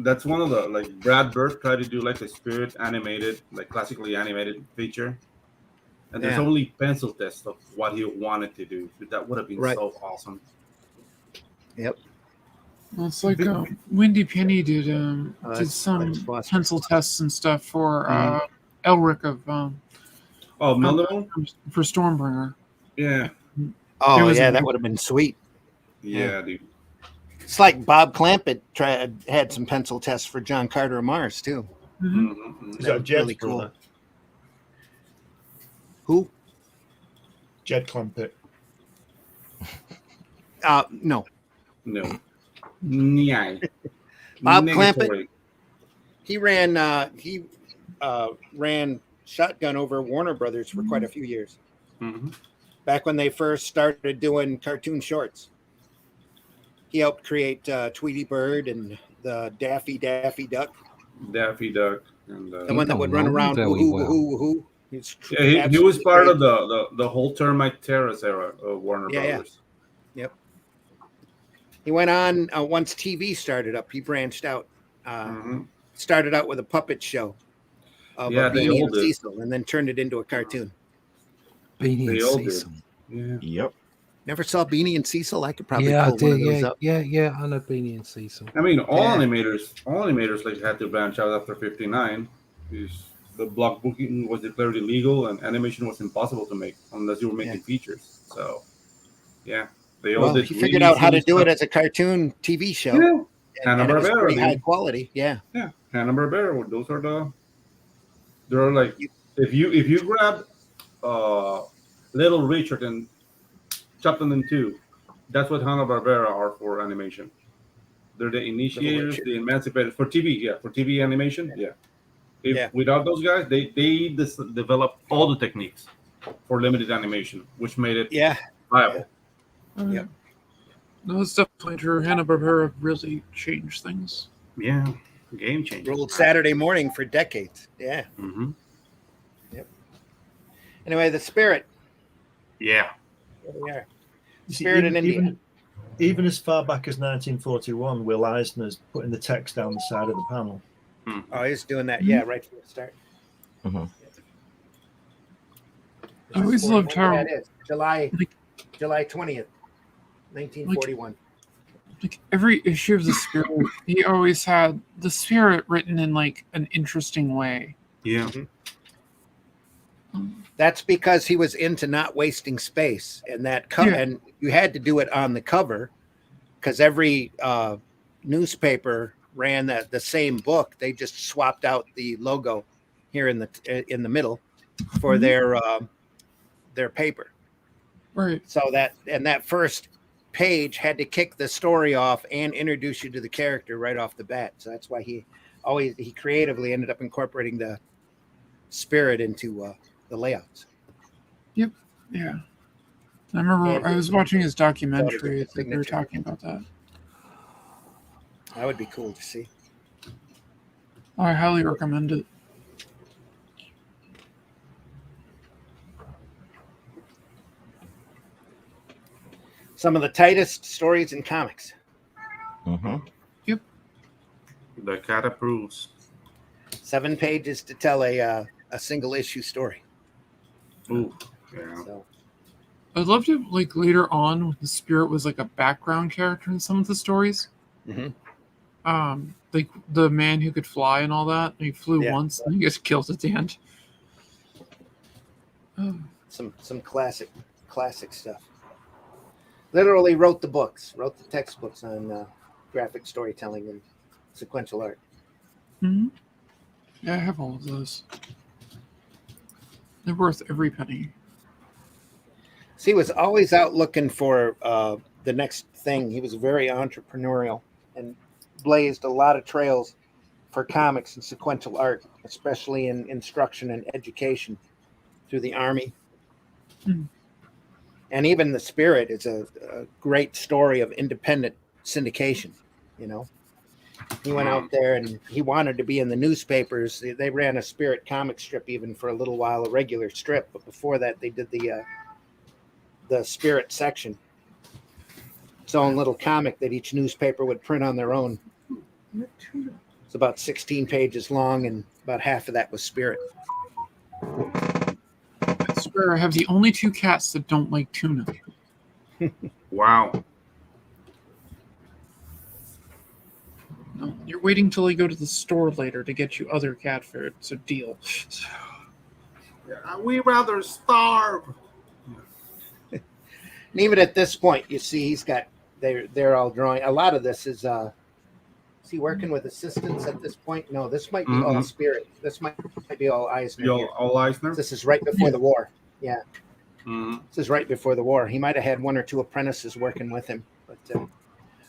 That's one of the Brad Bird tried to do like a spirit animated, like classically animated feature, and there's only pencil tests of what he wanted to do. That would have been so awesome. Yep. Well, it's like Wendy Penny did some pencil tests and stuff for Elric of for Stormbringer. Yeah. Oh yeah, that would have been sweet. Yeah, dude. It's like Bob Clampett had some pencil tests for John Carter of Mars too. Mm-hmm. Is that Jed's really cool. brother? Who? Jed Clampett. No. Nyai. Bob Negatory. Clampett. He ran Shotgun over Warner Brothers for quite a few years. Mm-hmm. Back when they first started doing cartoon shorts. He helped create Tweety Bird and the Daffy Duck. Daffy Duck. And, the one that would run around. Woohoo. He was part of the whole Termite Terrace era of Warner Brothers. Yep. He went on once TV started up. He branched out. Started out with a puppet show of Beanie and Cecil, and then turned it into a cartoon. Beanie and Cecil. Yeah. Yep. Never saw Beanie and Cecil. I could probably pull I one of those did. up. Yeah. I know Beanie and Cecil. I mean, all animators like had to branch out after '59. The block booking was declared illegal, and animation was impossible to make unless you were making features. So, they all did. He figured out how to do it as a cartoon TV show. Yeah, and it was pretty high quality. Yeah. Hanna-Barbera. Those are they're like if you grab Little Richard and chop them in two, that's what Hanna-Barbera are for animation. They're the initiators, the emancipators for TV. Yeah, for TV animation. Yeah. Without those guys, they developed all the techniques for limited animation, which made it viable. Yeah. No, it's definitely true. Hanna-Barbera really changed things. Yeah, game changer. Ruled Saturday morning for decades. Yeah. Mm-hmm. Yep. Anyway, the Spirit. Yeah. Here we are. Spirit in India. Even as far back as 1941, Will Eisner's putting the text down the side of the panel. Oh, he's doing that. Yeah, right from the start. I always loved how that is. July 20th, 1941. Like every issue of the Spirit, he always had the Spirit written in like an interesting way. Yeah. That's because he was into not wasting space, and and you had to do it on the cover because every newspaper ran the same book. They just swapped out the logo here in the middle for their paper. Right. So that first page had to kick the story off and introduce you to the character right off the bat. So that's why he creatively ended up incorporating the Spirit into the layouts. Yep. Yeah. I remember I was watching his documentary. They were talking about that. That would be cool to see. I highly recommend it. Some of the tightest stories in comics. Yep. The cat approves. 7 pages to tell a single issue story. Ooh. Yeah. So I loved it like later on when the spirit was like a background character in some of the stories. Mhm. Like the man who could fly and all that. He flew Yeah. once and he gets killed at the end. Oh. some classic stuff. Literally wrote the textbooks on graphic storytelling and sequential art. Mhm. Yeah, I have all of those. They're worth every penny. So he was always out looking for the next thing. He was very entrepreneurial and blazed a lot of trails for comics and sequential art, especially in instruction and education through the Army. Hmm. And even The Spirit is a great story of independent syndication. He went out there and he wanted to be in the newspapers. They ran a Spirit comic strip even for a little while, a regular strip, but before that they did the Spirit section, its own little comic that each newspaper would print on their own. It's about 16 pages long, and about half of that was Spirit. I swear I have the only 2 cats that don't like tuna. Wow. No, you're waiting till I go to the store later to get you other cat food. It's a deal. Yeah, we rather starve. And even at this point, you see he's got they're all drawing. A lot of this is he working with assistants at this point? No, this might be all Spirit. This might be all Eisner. All Eisner? This is right before the war. Yeah. Mm-hmm. This is right before the war. He might have had 1 or 2 apprentices working with him, but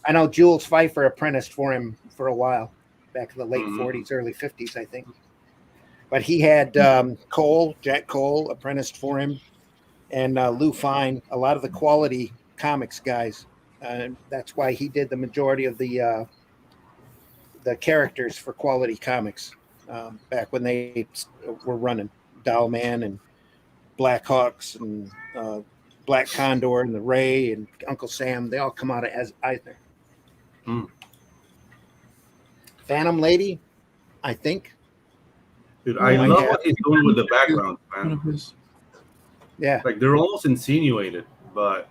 I know Jules Feiffer apprenticed for him for a while, back in the late 40s, early 50s, I think. But he had Jack Cole apprenticed for him, and Lou Fine, a lot of the Quality Comics guys. That's why he did the majority of the characters for Quality Comics back when they were running. Doll Man and Black Hawks and Black Condor and the Ray and Uncle Sam, they all come out as Eisner. Phantom Lady, I think. Dude, I love what he's doing with the background, man. Yeah. Like they're almost insinuated, but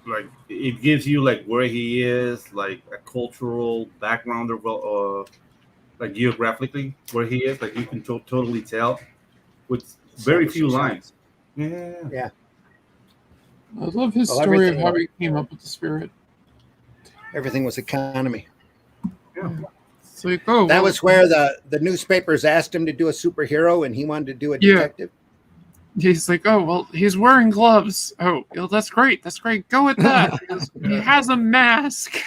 like it gives you like where he is, like a cultural background or like geographically where he is. Like you can totally tell with very few lines. Yeah. I love his story of how he came up with the Spirit. Everything was economy. Yeah. It's like, oh, that was where the newspapers asked him to do a superhero, and he wanted to do a detective. He's like, oh, well, he's wearing gloves. Oh, well, that's great. That's great. Go with that. He has a mask.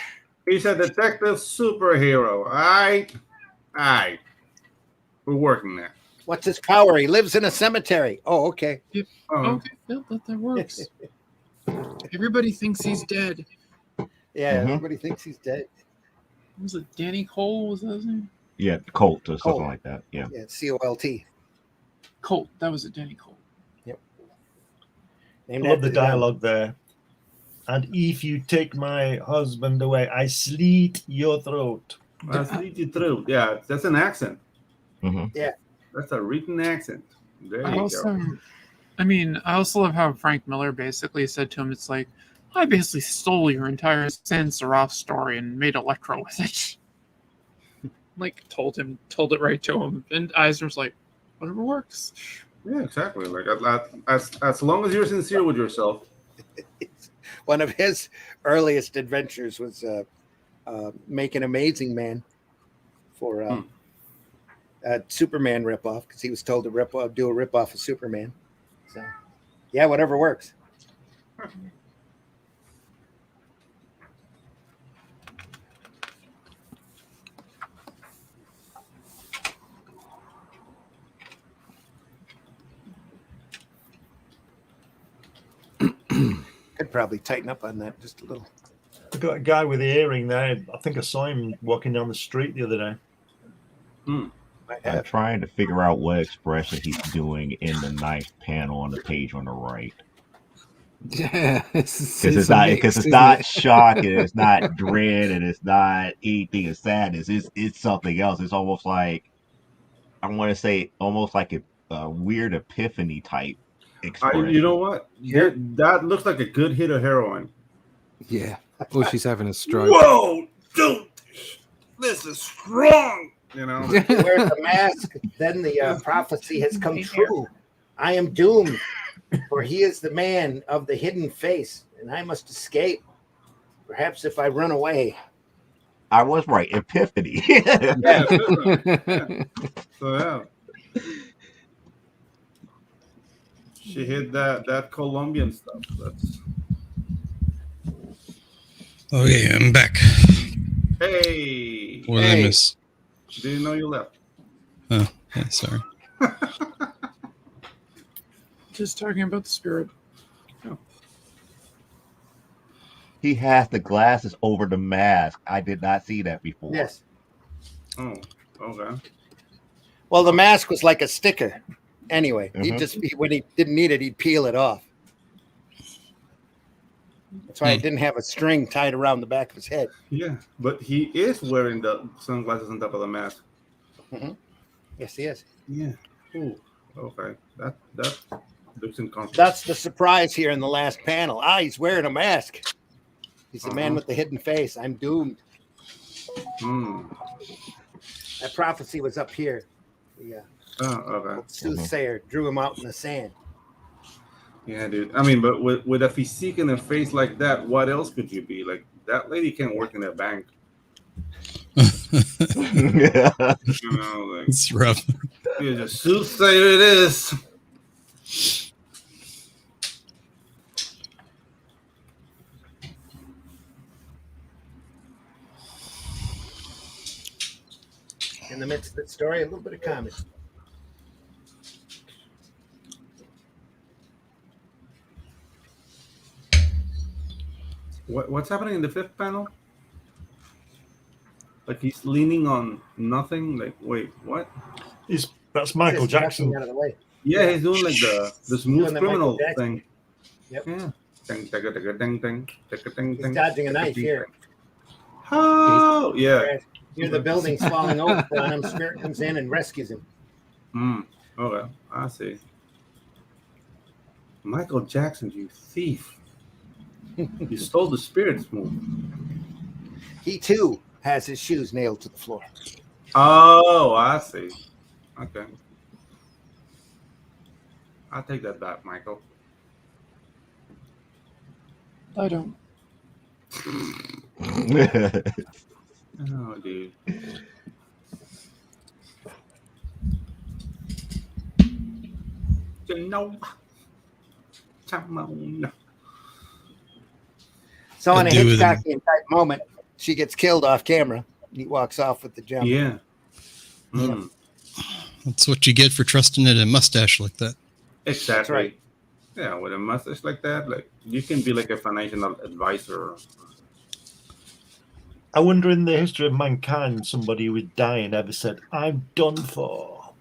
He's a detective superhero. All right. We're working there. What's his power? He lives in a cemetery. Oh, okay. Okay, that works. Everybody thinks he's dead. Yeah, everybody thinks he's dead. Was it Danny Cole? Was that his name? Yeah, Colt or something like that. Yeah. Yeah, Colt. Colt. That was it, Danny Cole. Yep. I love the dialogue there. And if you take my husband away, I slit your throat. I slit your throat. Yeah, that's an accent. Yeah. That's a written accent. There you go. I also love how Frank Miller basically said to him, it's like, I basically stole your entire Sans Serif story and made Electro with it. Like, told it right to him. And Eisner's like, whatever works. Yeah, exactly. Like, as long as you're sincere with yourself. One of his earliest adventures was making Amazing Man for a Superman ripoff, because he was told to do a ripoff of Superman. So, yeah, whatever works. Could probably tighten up on that just a little. Look at that guy with the earring there. I think I saw him walking down the street the other day. I'm trying to figure out what expression he's doing in the ninth panel on the page on the right. Yeah, because it's not shock and it's not dread and it's not anything of sadness. It's something else. It's almost like, I want to say almost like a weird epiphany type express. You know what? That looks like a good hit of heroin. Yeah. Or she's having a stroke. Whoa, dude, this is strong. You know. He wears a mask. Then the prophecy has come true. I am doomed, for he is the man of the hidden face, and I must escape. Perhaps if I run away. I was right. Epiphany. Yeah. So yeah. She hit that Colombian stuff. That's Okay, I'm back. hey. What did I miss? Didn't know you left. Oh, yeah, sorry. Just talking about the spirit. He has the glasses over the mask. I did not see that before. Yes. Oh, okay. Well, the mask was like a sticker. Anyway, Mhm. when he didn't need it, he'd peel it off. That's why it didn't have a string tied around the back of his head. Yeah, but he is wearing the sunglasses on top of the mask. Yes, he is. Yeah. Ooh. Okay. That looks uncomfortable. That's the surprise here in the last panel. He's wearing a mask. He's the man with the hidden face. I'm doomed. That prophecy was up here. Yeah. Oh, okay. Soothsayer drew him out in the sand. Yeah, dude. I mean, but with a physique and a face like that, what else could you be? Like, that lady can't work in a bank. You know, like, It's rough. yeah, a soothsayer it is. In the midst of that story, a little bit of comedy. What's happening in the fifth panel? Like he's leaning on nothing. Like, wait, what? That's Michael Just Jackson. ducking out of the way. Yeah, he's doing like the smooth Doing the criminal Michael Jackson. thing. Yep. Yeah. He's dodging a knife here. Oh, yeah. Near the building's falling over on him. Spirit comes in and rescues him. Okay, I see. Michael Jackson, you thief. You stole the spirit's move. He too has his shoes nailed to the floor. Oh, I see. Okay. I'll take that back, Michael. I don't. Oh, dude. No. Come on. So in a do with Hitchcockian type moment, she gets killed off camera. He walks off with the jump. Yeah. That's what you get for trusting it a mustache like that. Exactly. That's right. Yeah, with a mustache like that, like you can be like a financial advisor. I wonder in the history of mankind, somebody who was dying ever said, "I'm done for."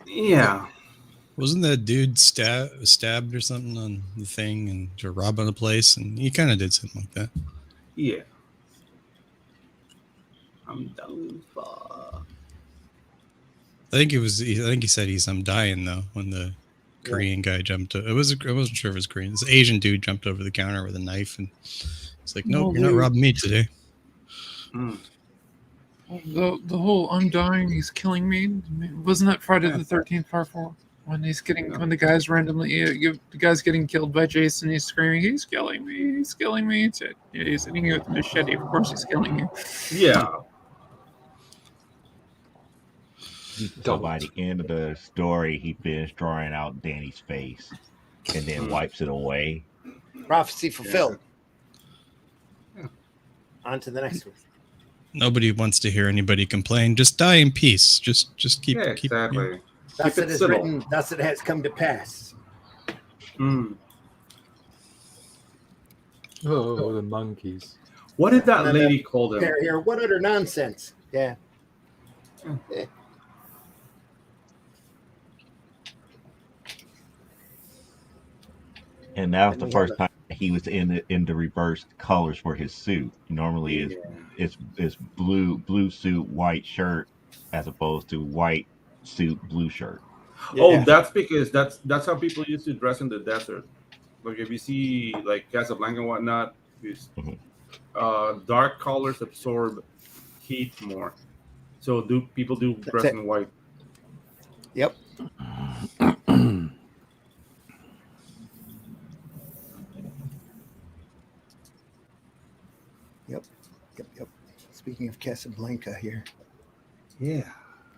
Yeah. Wasn't that dude stabbed or something on the thing and to rob on a place? And he kind of did something like that. Yeah. I'm done for. I think he said I'm dying though when the Korean guy jumped. I wasn't sure if it was Korean. This Asian dude jumped over the counter with a knife and it's like, nope, you're not robbing me today. The whole I'm dying, he's killing me. Wasn't that Friday the 13th Part 4? When the guy's randomly the guy's getting killed by Jason, he's screaming, "He's killing me! He's killing me!" He's hitting you with a machete. Of course, he's killing you. Yeah. So by the end of the story, he finished drawing out Danny's face and then wipes it away. Prophecy fulfilled. Yeah. On to the next one. Nobody wants to hear anybody complain. Just die in peace. Just keep. Exactly. You know. Thus it is written. Thus it has come to pass. Oh, the monkeys. What did that lady call them? Here, what utter nonsense. Yeah. And that was the first time he was in the reversed colors for his suit. Normally, it's blue suit, white shirt, as opposed to white suit, blue shirt. Oh, that's because that's how people used to dress in the desert. Like if you see like Casablanca and whatnot, these dark colors absorb heat more. So do people do dress it. in white? Yep. Yep. Speaking of Casablanca here. Yeah.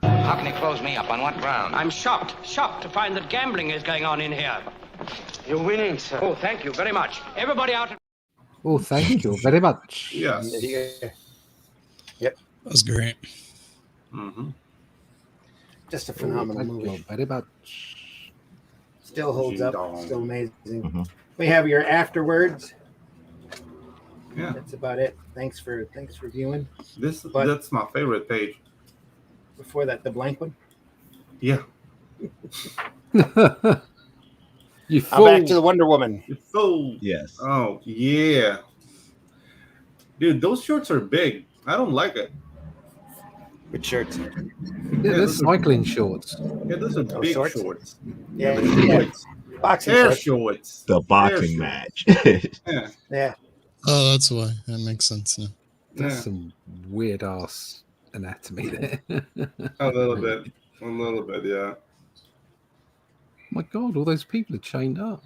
How can he close me up? On what ground? I'm shocked to find that gambling is going on in here. You're winning, sir. Oh, thank you very much. Everybody out. Oh, thank you very much. Yes. Yeah. Yep. That was great. Mm-hmm. Just a phenomenal Thank movie. you very much. Still holds up. Dong. Still amazing. Mhm. We have your afterwards. Yeah. That's about it. Thanks for viewing. That's my favorite page. Before that, the blank one. Yeah. You Back fool. to the Wonder Woman. It's so. Yes. Oh yeah. Dude, those shorts are big. I don't like it. With shirts. Yeah, they're cycling shorts. Yeah, those are big shorts? shorts. Yeah. Shorts. Boxing Hair shorts. shorts. The boxing Hair match. Yeah. Yeah. Oh, that's why. That makes sense. Yeah. That's Yeah. some weird ass anatomy there. A little bit. A little bit, yeah. My God, all those people are chained up.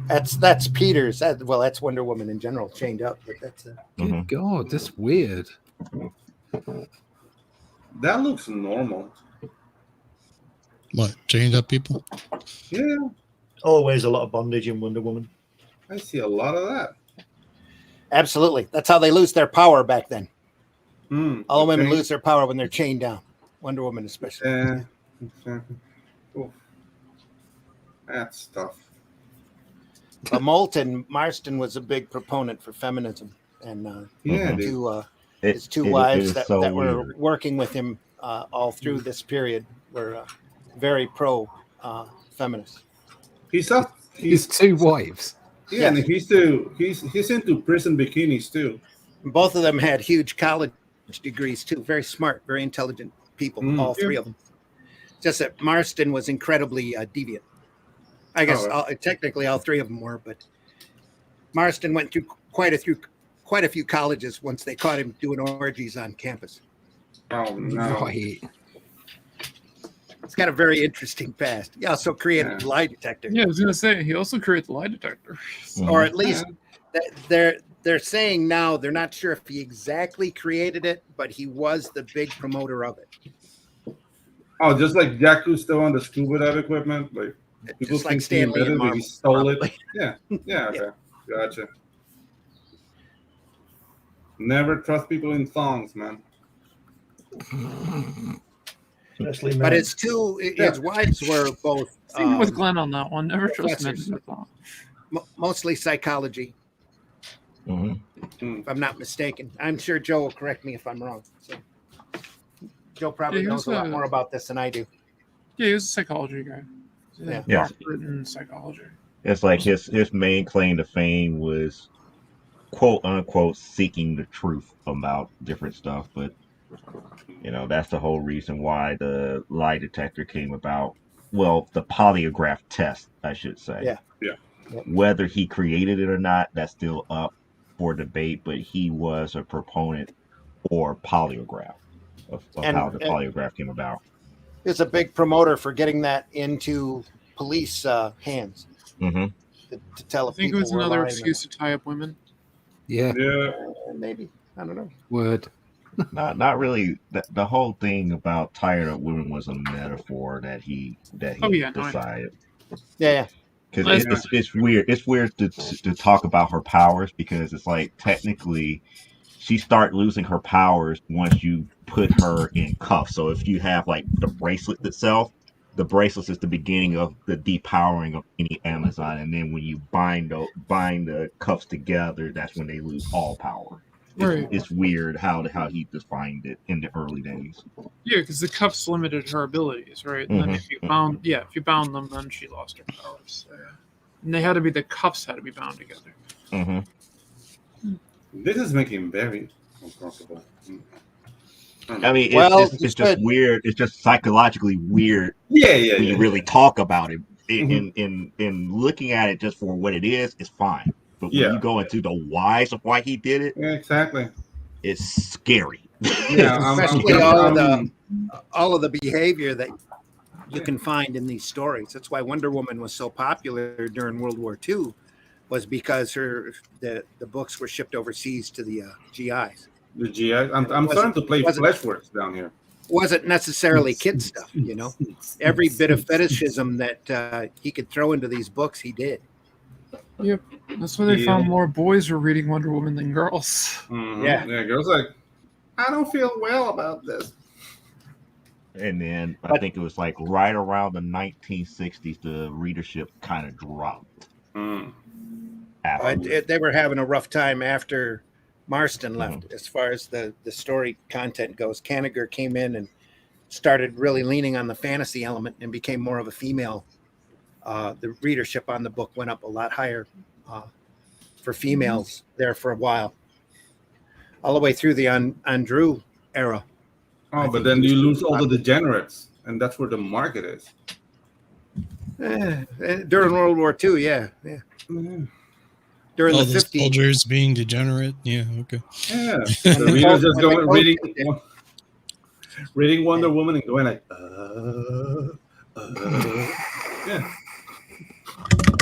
That's Peter's. That's Wonder Woman in general, chained up. But that's Good God, that's weird. That looks normal. What? Chained up people? Yeah, Always a lot of bondage in Wonder Woman. I see a lot of that. absolutely. That's how they lose their power back then. All women okay. lose their power when they're chained down. Wonder Woman especially. Yeah. Exactly. Oof. That's tough. But Moulton Marston was a big proponent for feminism, and Yeah, Mhm. dude. his two It wives is that so were weird. working with him all through this period were very pro feminist. He's up. His two wives. Yeah, and he's into prison bikinis too. Both of them had huge college degrees too. Very smart, very intelligent people. All three of them. Just that Marston was incredibly deviant. I guess technically all three of them were, but Marston went through quite a few colleges once they caught him doing orgies on campus. Oh no. Right. It's got a very interesting past. He also created a lie detector, Yeah, I was gonna say he also created the lie detector. or at least they're saying now they're not sure if he exactly created it, but he was the big promoter of it. Oh, just like Jack Cousteau on the scuba dive equipment, like people Just like think he Stanley and invented it, Marvel, he stole probably. it. Yeah, okay, gotcha. Never trust people in thongs, man. Especially But men. his wives were both Same with Glenn on that one. Never trust men. professors. Mostly psychology, Mhm. if I'm not mistaken. I'm sure Joe will correct me if I'm wrong. So Joe probably Yeah, he knows was a lot more about this than I do. Yeah, he was a psychology guy. Yeah. Yeah. Doctorate in psychology. It's like his main claim to fame was quote unquote seeking the truth about different stuff, but that's the whole reason why the lie detector came about. Well, the polygraph test, I should say. Yeah. Whether he created it or not, that's still up for debate, but he was a proponent for polygraph of how the polygraph came about. He was a big promoter for getting that into police hands Mm-hmm. to tell I if think it people was were another lying or excuse to tie up women. Yeah. Yeah. not. Maybe, I don't know. Word. Not really. The whole thing about tired of women was a metaphor that he decided. Yeah. Because it's weird. It's weird to talk about her powers, because it's like technically she start losing her powers once you put her in cuffs. So if you have like the bracelet itself, the bracelet is the beginning of the depowering of any Amazon, and then when you bind the cuffs together, that's when they lose all power. Right. It's weird how he defined it in the early days. Yeah, because the cuffs limited her abilities, right? And then if you bound them, then she lost her powers. So, yeah. And the cuffs had to be bound together. Mm-hmm. This is making very uncomfortable. I mean, Well, it's just weird. It's just psychologically weird. Yeah. When you really talk about it, Mhm. in looking at it just for what it is, it's fine. But when Yeah. you go into the whys of why he did it, Yeah, exactly. it's scary. Yeah, especially all of the behavior that you can find in these stories. That's why Wonder Woman was so popular during World War II, was because the books were shipped overseas to the GIs. The GI. I'm starting to play Fleshworks down here. Wasn't necessarily kid stuff, you know. Every bit of fetishism that he could throw into these books, he did. Yep, that's why they found more boys were reading Wonder Woman than girls. Mm-hmm. Yeah, girls like, I don't feel well about this. And then I think it was like right around the 1960s, the readership kind of dropped. They were having a rough time after Marston left, as far as the story content goes. Kanigher came in and started really leaning on the fantasy element and became more of a female. The readership on the book went up a lot higher for females there for a while, all the way through the Andrew era. Oh, but then you lose all the degenerates, and that's where the market is. During World War II, yeah. During all the the 50s, soldiers being degenerate. Yeah, okay. Yeah, the readers just going reading Wonder Woman and going like, yeah.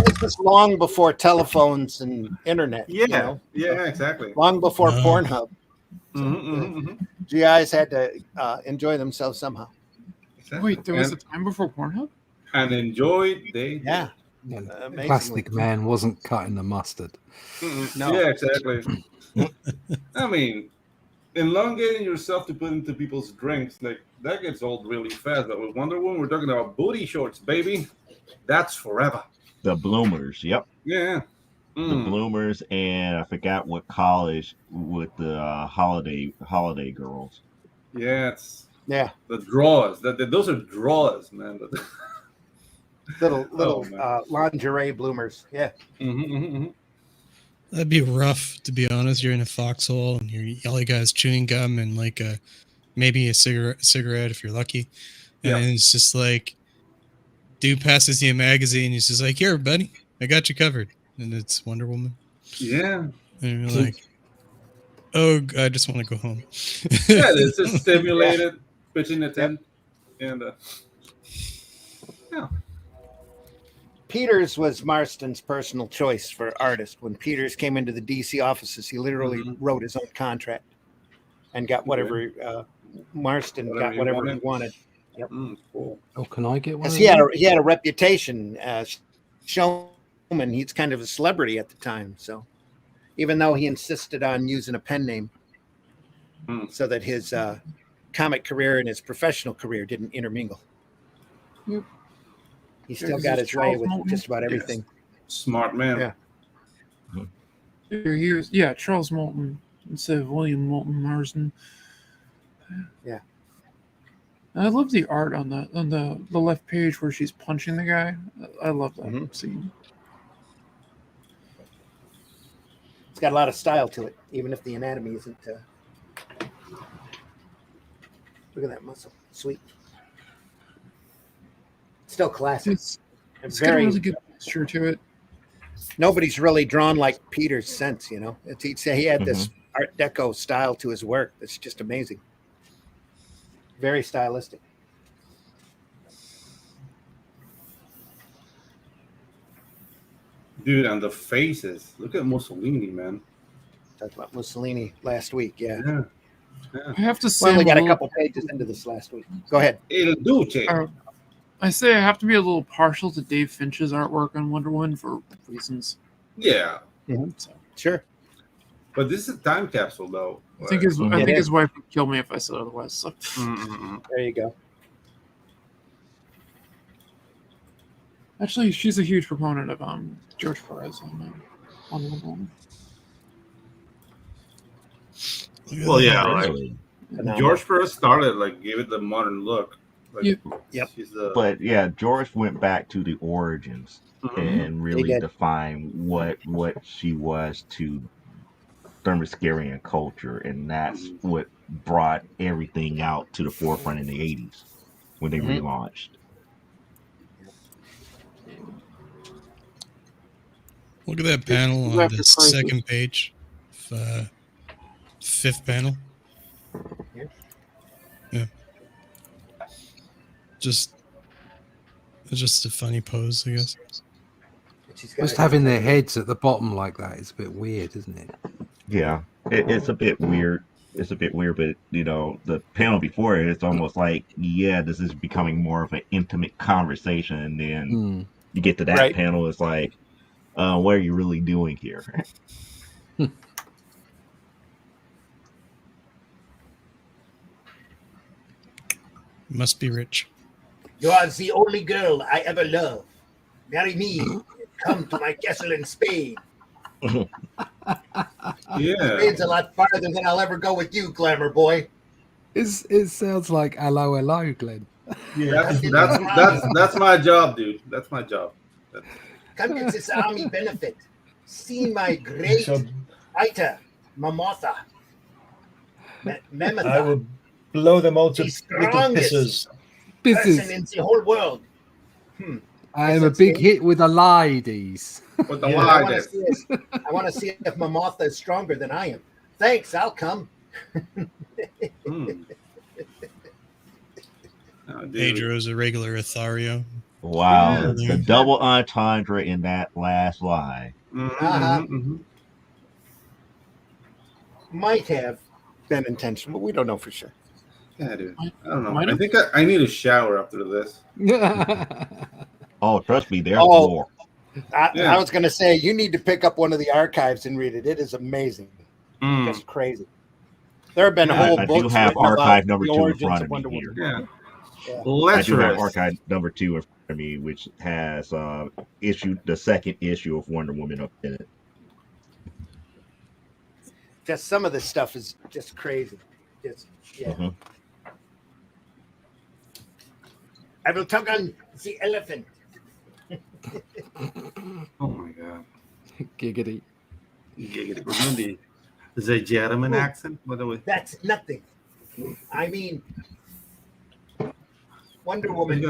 This was long before telephones and internet. Yeah, you know? Yeah, exactly. Long before Pornhub. So GIs had to enjoy themselves somehow. Exactly. Wait, there was a time before Pornhub? And enjoyed they. Yeah. Plastic Man wasn't cutting the mustard. No. Yeah, exactly. I mean, elongating yourself to put into people's drinks, like that gets old really fast. But with Wonder Woman, we're talking about booty shorts, baby. That's forever. The bloomers, yep. Yeah. The bloomers, and I forgot what college with the holiday girls. Yeah, yeah. The draws. Those are draws, man. little lingerie bloomers. Yeah. That'd be rough, to be honest. You're in a foxhole and all you got is chewing gum and like maybe a cigarette if you're lucky. And it's just like, dude passes you a magazine. He's just like, here, buddy, I got you covered. And it's Wonder Woman. Yeah. And you're like, oh, I just want to go home. Yeah, it's just stimulated, pitching the tent. And yeah. Peters was Marston's personal choice for artist. When Peters came into the DC offices, he literally wrote his own contract and got whatever Marston got whatever he wanted. Yep. Cool. Oh, can I get one? He had a reputation as showman. He's kind of a celebrity at the time. So even though he insisted on using a pen name so that his comic career and his professional career didn't intermingle. Yep. He still got his way with just about everything. Smart man. Yeah. Charles Moulton instead of William Moulton Marsden. Yeah. I love the art on the left page where she's punching the guy. I love that scene. It's got a lot of style to it, even if the anatomy isn't. Look at that muscle, sweet. Still classic. It's got a really good texture to it. Nobody's really drawn like Peters since, you know. He'd say he had this Art Deco style to his work that's just amazing. Very stylistic. Dude, and the faces. Look at Mussolini, man. Talked about Mussolini last week, yeah. I have to say, we got a couple pages into this last week. Go ahead. Il Duce. I say I have to be a little partial to Dave Finch's artwork on Wonder Woman for reasons. Yeah. So. Sure. But this is a time capsule, though. I think his wife would kill me if I said otherwise. So. There you go. Actually, she's a huge proponent of George Perez on Wonder Woman. Well, yeah, like George Perez started, gave it the modern look. Yep. But yeah, George went back to the origins and really defined what she was to Themyscirian culture, and that's what brought everything out to the forefront in the 80s when they relaunched. Look at that panel on the second page, fifth panel. Yeah, just a funny pose, I guess. Just having their heads at the bottom like that is a bit weird, isn't it? Yeah, it's a bit weird. It's a bit weird, but the panel before it, it's almost like, yeah, this is becoming more of an intimate conversation, and then you get to that panel, it's like, what are you really doing here? Must be rich. You are the only girl I ever loved. Marry me. Come to my castle in Spain. Yeah. Spain's a lot farther than I'll ever go with you, glamour boy. It sounds like hello, Glenn. Yeah, that's my job, dude. That's my job. Come get this army benefit. See my great fighter, Mamotha. Mammoth. I will blow them all to The little pieces. person in the whole world. I am a big hit with the ladies. With the I want to see if Mamotha is stronger than I am. Thanks, I'll come. Pedro's a regular Athario. Wow, the double entendre in that last line. Might have been intentional, but we don't know for sure. Yeah, dude. I don't know. I think I need a shower after this. Oh, trust me, there's more. I was going to say, you need to pick up one of the archives and read it. It is amazing. Just crazy. There have been whole books. I do have archive number 2 in front of me here. Yeah. I do have archive number 2 in front of me, which has the second issue of Wonder Woman up in it. Just some of this stuff is just crazy. I will tug on the elephant. Oh my god. Giggity. We're doing the German accent, by the way. That's nothing. I mean, Wonder Woman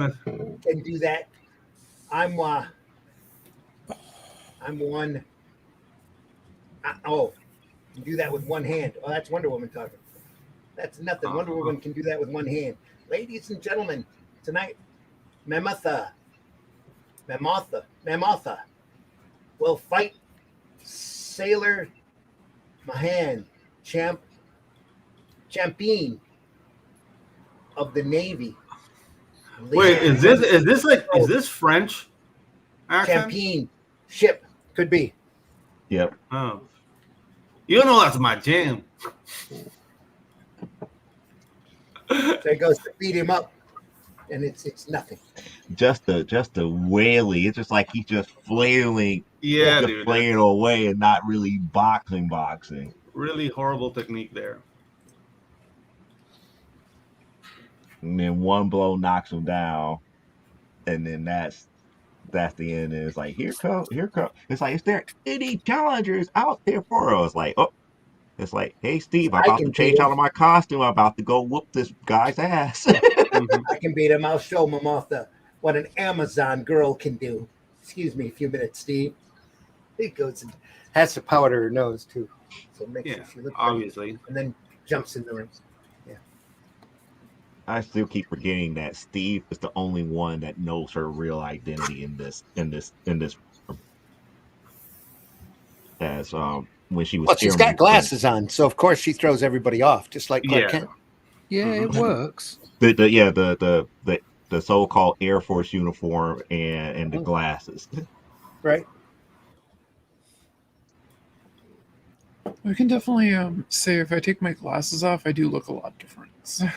can do that. I'm one. Can do that with one hand. Oh, that's Wonder Woman talking. That's nothing. Wonder Woman can do that with one hand. Ladies and gentlemen, tonight, Mamotha will fight Sailor Mahan, champion of the Navy. Wait, is this French accent? Champion ship could be. Yep. Oh, you know that's my jam. So he goes to beat him up, and it's nothing. Just a wailing. It's just like he's just flailing. Yeah, just dude. flailing away and not really boxing. Really horrible technique there. And then one blow knocks him down, and then that's the end. And it's like, here come. It's like, is there any challengers out there for us? Like, it's like, hey Steve, I'm about to change out of my costume. I'm about to go whoop this guy's ass. I can beat him. I'll show Mamotha what an Amazon girl can do. Excuse me a few minutes, Steve. He goes and has the powder in her nose too, so it makes she look obviously, and then jumps in the ring. I still keep forgetting that Steve is the only one that knows her real identity in this. As when she was. Well, she's got glasses on, so of course she throws everybody off, just like Clark Kent. Yeah, it works. The so-called Air Force uniform and the glasses. Right. I can definitely say if I take my glasses off, I do look a lot different. So.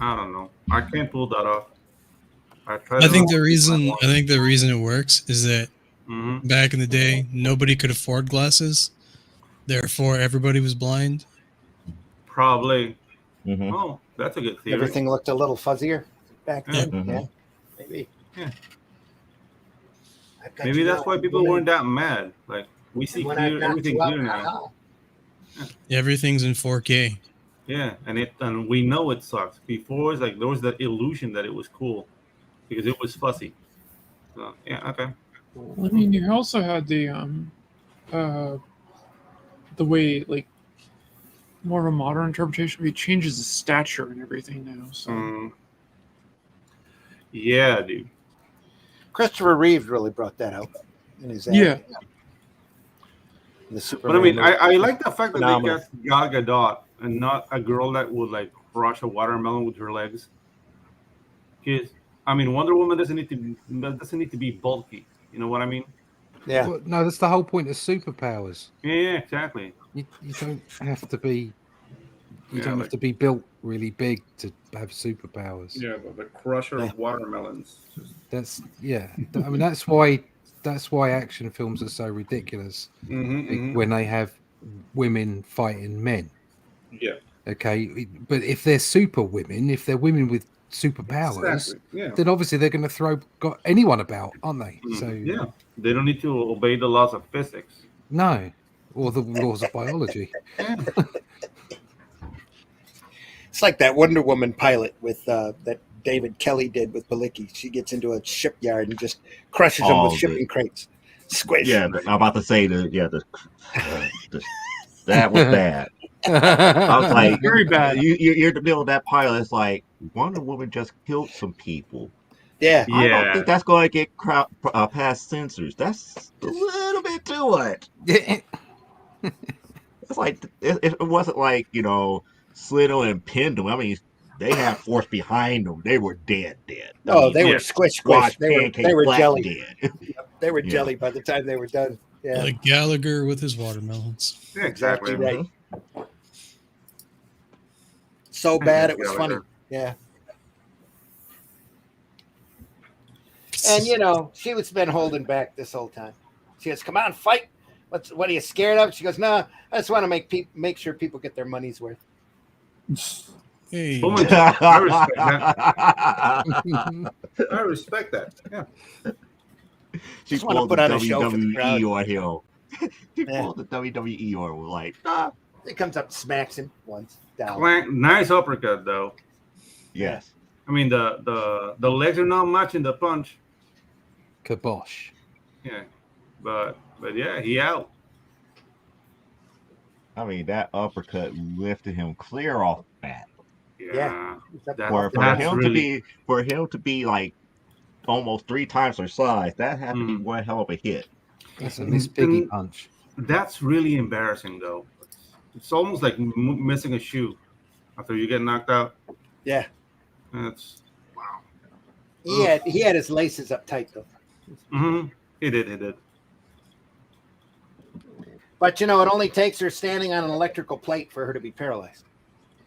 I don't know. I can't pull that off. I think the reason it works is that back in the day, nobody could afford glasses. Therefore, everybody was blind. Probably. Oh, that's a good theory. Everything looked a little fuzzier back then. Yeah. Maybe. Yeah. I've got Maybe you that's now, why people woman. weren't that mad. Like we see And when I've clear, knocked everything you out, clear now. haha. Everything's in 4K. Yeah, and we know it sucks. Before it's like there was that illusion that it was cool because it was fussy. So yeah, okay. I mean, you also had the way like more of a modern interpretation. He changes his stature and everything now. So Yeah, dude. Christopher Reeves really brought that out in his yeah. acting. The But I mean, Superman I like the fact that they phenomenal. cast Gal Gadot and not a girl that would like crush a watermelon with her legs. Because I mean, Wonder Woman doesn't need to be bulky. You know what I mean? Yeah. Well, no, that's the whole point of superpowers. Yeah, exactly. You don't have to be. You Yeah, don't like- have to be built really big to have superpowers. Yeah, but the crusher of watermelons. That's I mean, that's why action films are so ridiculous when they have women fighting men. Yeah. Okay, but if they're super women, if they're women with superpowers, Exactly. Yeah. then obviously they're going to throw anyone about, aren't they? So yeah, they don't need to obey the laws of physics. no, or the laws of biology. It's like that Wonder Woman pilot with that David Kelly did with Palicki. She gets into a shipyard and just crushes them with shipping crates. Squish. Yeah, I'm about to say that was bad. I was like, Very bad. You're in the middle of that pilot. It's like Wonder Woman just killed some people. Yeah. I don't think that's going to get past censors. That's a little bit too much. It's like it wasn't like Slittle and Pendle. I mean, they had force behind them. They were dead. Oh, they were squish. They were jelly. Dead. They were jelly by the time they were done. Yeah. Like Gallagher with his watermelons. Yeah, exactly. Right. So bad it was funny. Yeah. And she was been holding back this whole time. She goes, "Come on, fight! What are you scared of?" She goes, "No, I just want to make sure people get their money's worth." Hey. I respect that. Yeah. She Just wanna pulled put the on a show for the crowd. WWE on him. She pulled the WWE on him. Like, nah. He comes up, smacks him once down. Nice uppercut, though. Yes. I mean, the legs are not matching the punch. Kibosh. Yeah, but yeah, he out. I mean, that uppercut lifted him clear off the mat. Yeah. For him to be like almost 3 times her size, that had to be one hell of a hit. That's a Miss Piggy punch. That's really embarrassing, though. It's almost like missing a shoe after you get knocked out. Yeah. That's wow. He had his laces up tight though. He did. But it only takes her standing on an electrical plate for her to be paralyzed.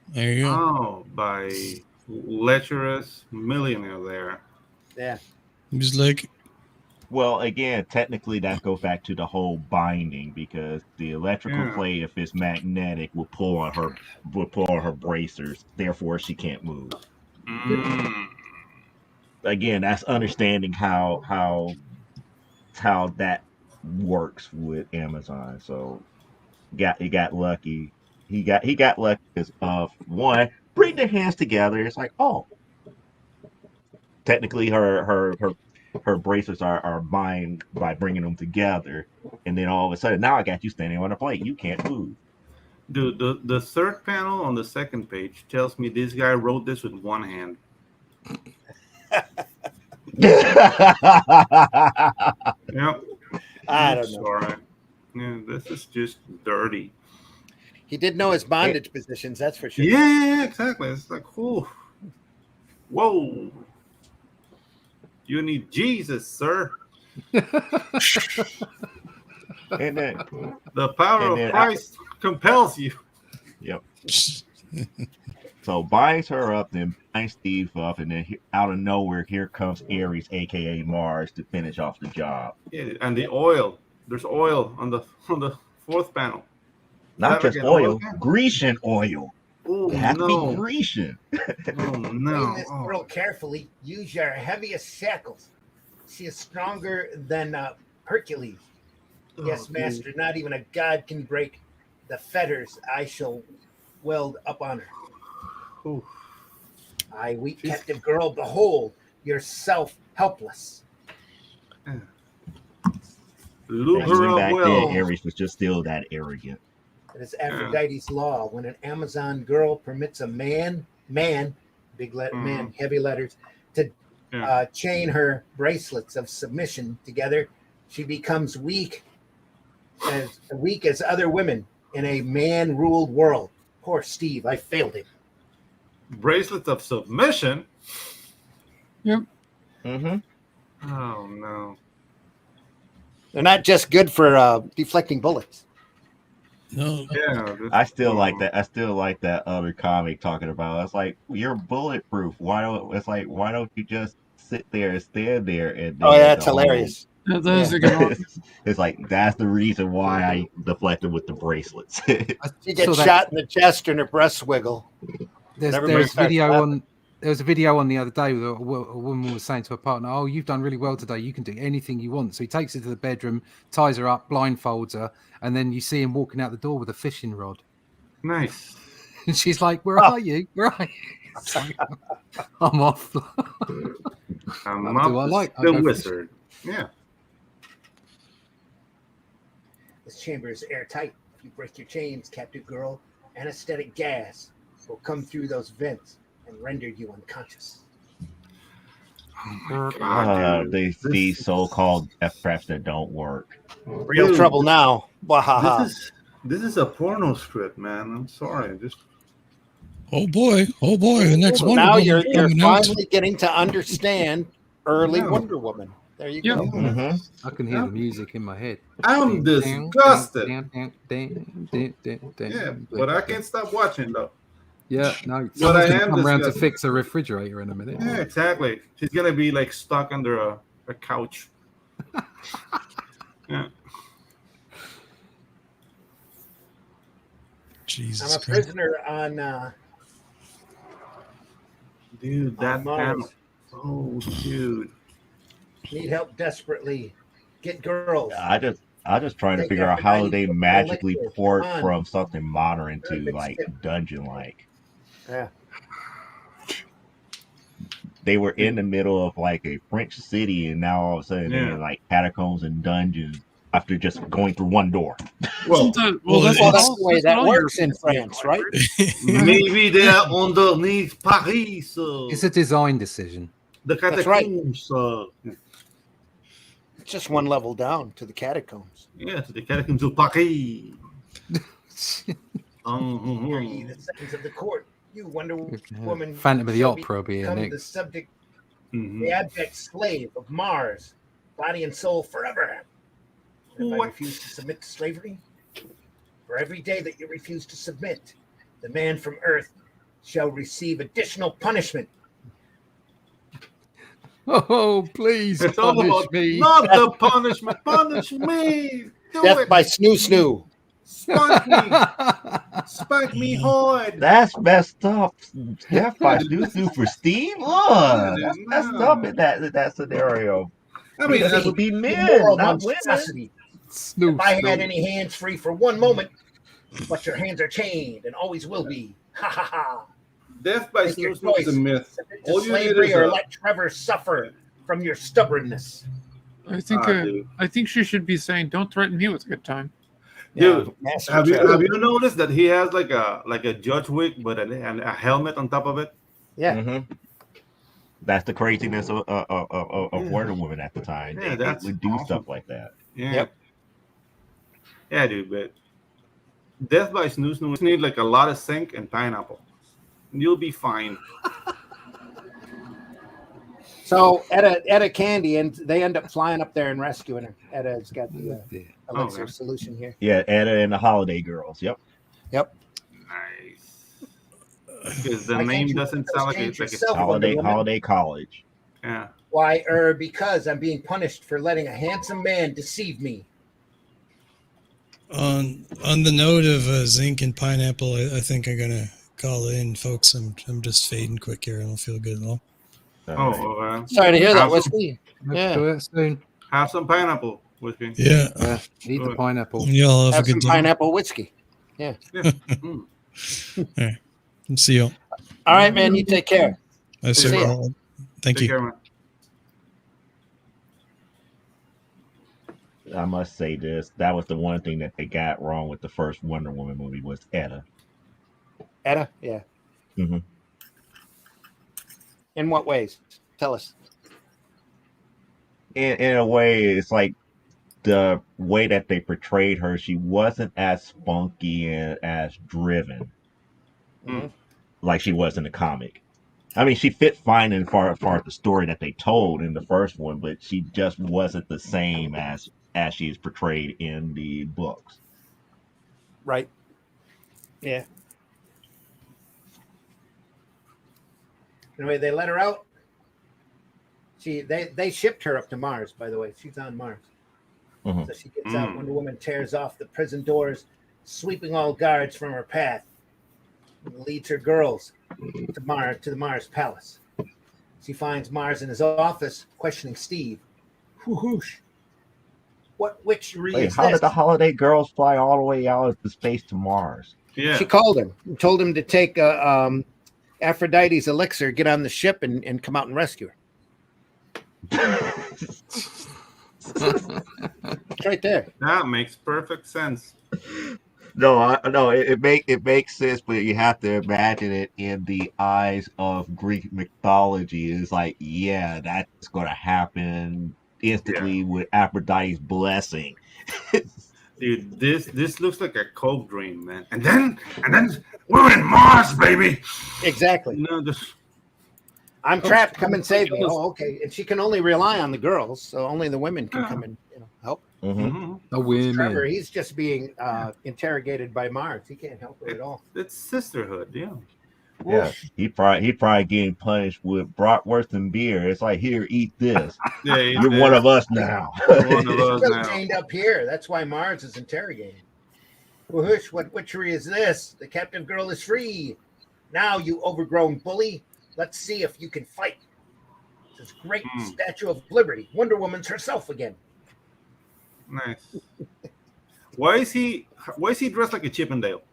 There you go. Oh, by lecherous millionaire there. Yeah. Just like, well, again, technically that goes back to the whole binding because the electrical plate, if it's magnetic, will pull on her bracers. Therefore, she can't move. Again, that's understanding how that works with Amazon. So, he got lucky. He got lucky because of one, bring their hands together. It's like, oh, technically her bracers are bind by bringing them together, and then all of a sudden now I got you standing on a plate. You can't move. Dude, the third panel on the second page tells me this guy wrote this with one hand. Yep. I don't know. Sorry. Yeah, this is just dirty. He did know his bondage positions, that's for sure. Yeah, exactly. It's like, whoa. You need Jesus, sir. And then the power of Christ compels you. Yep. So binds her up, then binds Steve up, and then out of nowhere, here comes Ares, aka Mars, to finish off the job. Yeah, and the oil. There's oil on the fourth panel. Not just oil, Grecian oil. Oh It has to be no! Grecian. Oh Train no! this Oh. girl carefully. Use your heaviest shackles. She is stronger than Hercules. Yes, Oh, master, not even a god can break the fetters I shall weld up on her. Oof. I, weak She's- captive girl, behold yourself helpless. Look And her even up back well. then, Ares was just still that arrogant. It is Aphrodite's law. When an Amazon girl permits a man, big man, heavy letters, to chain her bracelets of submission together, she becomes weak as other women in a man-ruled world. Poor Steve, I failed him. Bracelets of submission. Yep. Mm-hmm. Oh no! They're not just good for deflecting bullets. No, Yeah. I still like that. I still like that other comic talking about. It's like you're bulletproof. Why don't you just sit there and stand there? And Oh, yeah, that's hilarious. That is a good one. It's like that's the reason why I deflected with the bracelets. She gets shot in the chest and her breasts wiggle. There's everybody a starts video laughing. on. There was a video on the other day where a woman was saying to her partner, "Oh, you've done really well today. You can do anything you want." So he takes her to the bedroom, ties her up, blindfolds her, and then you see him walking out the door with a fishing rod. Nice. And she's like, "Where are you? Where are you?" It's like, I'm off. I'm I'll not do what I like. I'll the go wizard. Yeah. This chamber is airtight. If you break your chains, captive girl, anesthetic gas will come through those vents and render you unconscious. Oh my God, dude. These so-called death traps that don't work. Real Dude, trouble now. Wahaha. This is a porno script, man. I'm sorry. Just oh boy, the next So one. now you're finally getting to understand early Yeah. Wonder Woman. There you Yeah. go. Mm-hmm. I can hear the music in my head. I'm disgusted. Yeah, Yeah, but I can't stop watching though. Yeah, no. But Someone's I gonna am come around to disgusted. fix a refrigerator in a minute. Yeah, exactly. She's gonna be like stuck under a couch. Yeah. Jesus I'm a Christ. prisoner on Dude, that Mars. panel. Oh, dude. Need help desperately. Get girls. I just trying to Take figure out how Aphrodite they from the magically elixir. port Come on. from something modern into Perfect like skip. dungeon like. Yeah. They were in the middle of like a French city, and now all of a sudden they're Yeah. in like catacombs and dungeons after just going through one door. Well, Isn't that- well, that's well, that's all- the way that's that all works in European France, like, right? maybe they are underneath Paris. It's a design decision. The That's right. catacombs. It's just one level down to the catacombs. Yeah, to the catacombs of Paris. Hear ye Mhm. the sentence of the court. You Wonder Woman. Phantom of the shall Opera will be here become the next. subject, Mhm. the abject slave of Mars, body and soul forever. And if I What? refuse to submit to slavery, for every day that you refuse to submit, the man from Earth shall receive additional punishment. Oh, please It's all punish about me. not the punishment. Punish me. Do Death it. by snoo snoo. Spank me. Spank me hard. That's messed up. Death by Snoo for Steve. Look, that's messed up in that scenario. I mean, That that's would be men, Moral not women. monstrosity. Snoop, If I had Snoop. any hands free for one moment, but your hands are chained and always will be. Ha ha ha. death by Make your snoo is a choice. myth. Submit to All you need slavery is or a- let Trevor suffer from your stubbornness. Dude. I think she should be saying, "Don't threaten me with a good time." Dude, Master have Trevor. you noticed that he has like a judge wig, but a helmet on top of it? Yeah. Mm-hmm. That's the craziness of Wonder Woman at the time. Yeah, They that's would do awesome. stuff like that. Yeah. Yep. Yeah, dude, but death by snoo snoo just need like a lot of zinc and pineapple. You'll be fine. So Etta Candy, and they end up flying up there and rescuing her. Etta's got the elixir Okay. solution here. Yeah, Anna and the Holiday Girls. Yep. Yep. Nice. Because the Why name can't you doesn't just sound like change it's like a yourself? Holiday Woman. Holiday College. yeah. Why? Because I'm being punished for letting a handsome man deceive me. On the note of zinc and pineapple, I think I'm gonna call in, folks. I'm just fading quick here. I don't feel good at all. Sorry to hear that, Have Whiskey. Let's Yeah. do it soon. Have some pineapple whiskey. Yeah. Need the pineapple. Y'all have a Have good some day. pineapple whiskey. Yeah. Mm. All right. See you. All right, man. You take care. I See ya. Thank Take you. care, man. I must say this. That was the one thing that they got wrong with the first Wonder Woman movie was Etta. Etta? Yeah. Mm-hmm. In what ways? Tell us. In a way, it's like the way that they portrayed her, she wasn't as spunky and as driven like she was in the comic. I mean, she fit fine in far as the story that they told in the first one, but she just wasn't the same as she is portrayed in the books. Right. Yeah. Anyway, they let her out. They shipped her up to Mars, by the way. She's on Mars. Mhm. So she gets out. Wonder Woman tears off the prison doors, sweeping all guards from her path, and leads her girls to the Mars palace. She finds Mars in his office, questioning Steve. Whoosh. What witchery Wait, is how this? did the Holiday Girls fly all the way out into space to Mars? Yeah. She called him and told him to take Aphrodite's elixir, get on the ship, and come out and rescue her. It's right there. That makes perfect sense. No, it makes sense, but you have to imagine it in the eyes of Greek mythology. It's like, yeah, that's going to happen instantly with Aphrodite's blessing. Dude, this looks like a coke dream, man. And then we're in Mars, baby. Exactly. No, just I'm trapped. Come and save me. Oh, okay. And she can only rely on the girls, so only the women can come and help. Mm-hmm. The women. Trevor, he's just being interrogated by Mars. He can't help her at all. It's sisterhood, yeah. Yeah, he probably getting punished with bratwurst and beer. It's like, here, eat this. Yeah, You're one of us now. You're one of He's us still now. chained up here. That's why Mars is interrogating. Whoosh, what witchery is this? The captive girl is free. Now, you overgrown bully. Let's see if you can fight. This great Statue of Liberty. Wonder Woman's herself again. Nice. Why is he dressed like a Chippendale?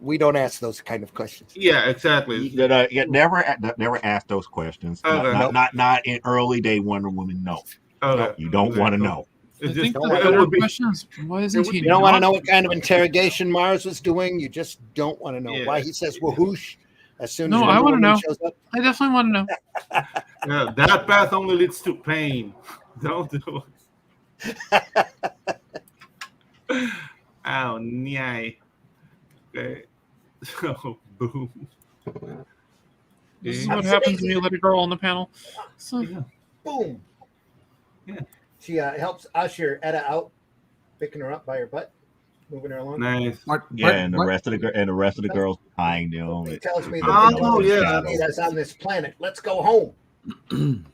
We don't ask those kind of questions. Yeah, exactly. Never ask those questions. Okay. Not in early day Wonder Woman. No, Okay. you don't want to know. I It's think just- the it better would be- question is, why isn't he You don't want to not- know what kind of interrogation Mars was doing. You just don't want to know Yeah. why he says whoosh as soon No, as I Wonder wanna Woman know. shows up. I definitely want to know. Yeah, that path only leads to pain. Don't do it. Ow, nyai. Okay. So, boom. This is Yeah. what happens when you let a girl on the panel. So, Boom. Yeah. She helps usher Etta out, picking her up by her butt, moving her along. Nice. Yeah, and the rest of the girls behind them. He tells me Oh, yeah. that's on this planet. Let's go home.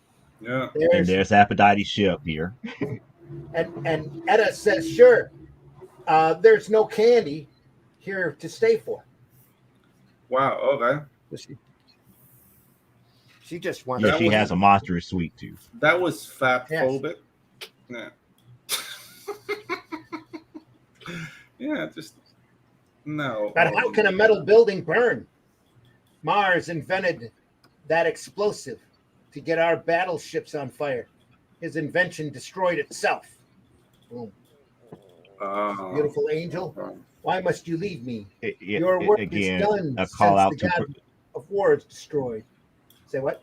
Yeah. And there's Aphrodite's ship here. And Etta says, sure, there's no candy here to stay for. Wow. Okay. She just wants. Yeah, she has a monstrous sweet tooth. That was fat phobic. Yeah. Yeah, just no. But how can a metal building burn? Mars invented that explosive to get our battleships on fire. His invention destroyed itself. Boom. Beautiful angel, why must you leave me? Your work Again, is done a call since out the to god of war is destroyed. Say what?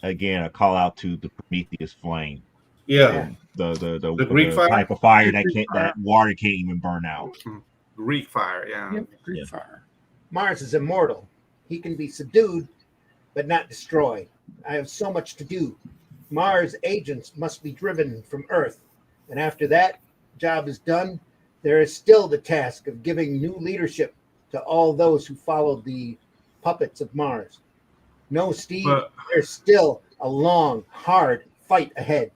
again a call out to the Prometheus flame. Yeah. The Greek fire? type of fire that Greek fire. that water can't even burn out. Greek fire, yeah. Greek fire. Mars is immortal. He can be subdued, but not destroyed. I have so much to do. Mars agents must be driven from Earth. And after that job is done, there is still the task of giving new leadership to all those who followed the puppets of Mars. No, Steve, there's still a long, hard fight ahead.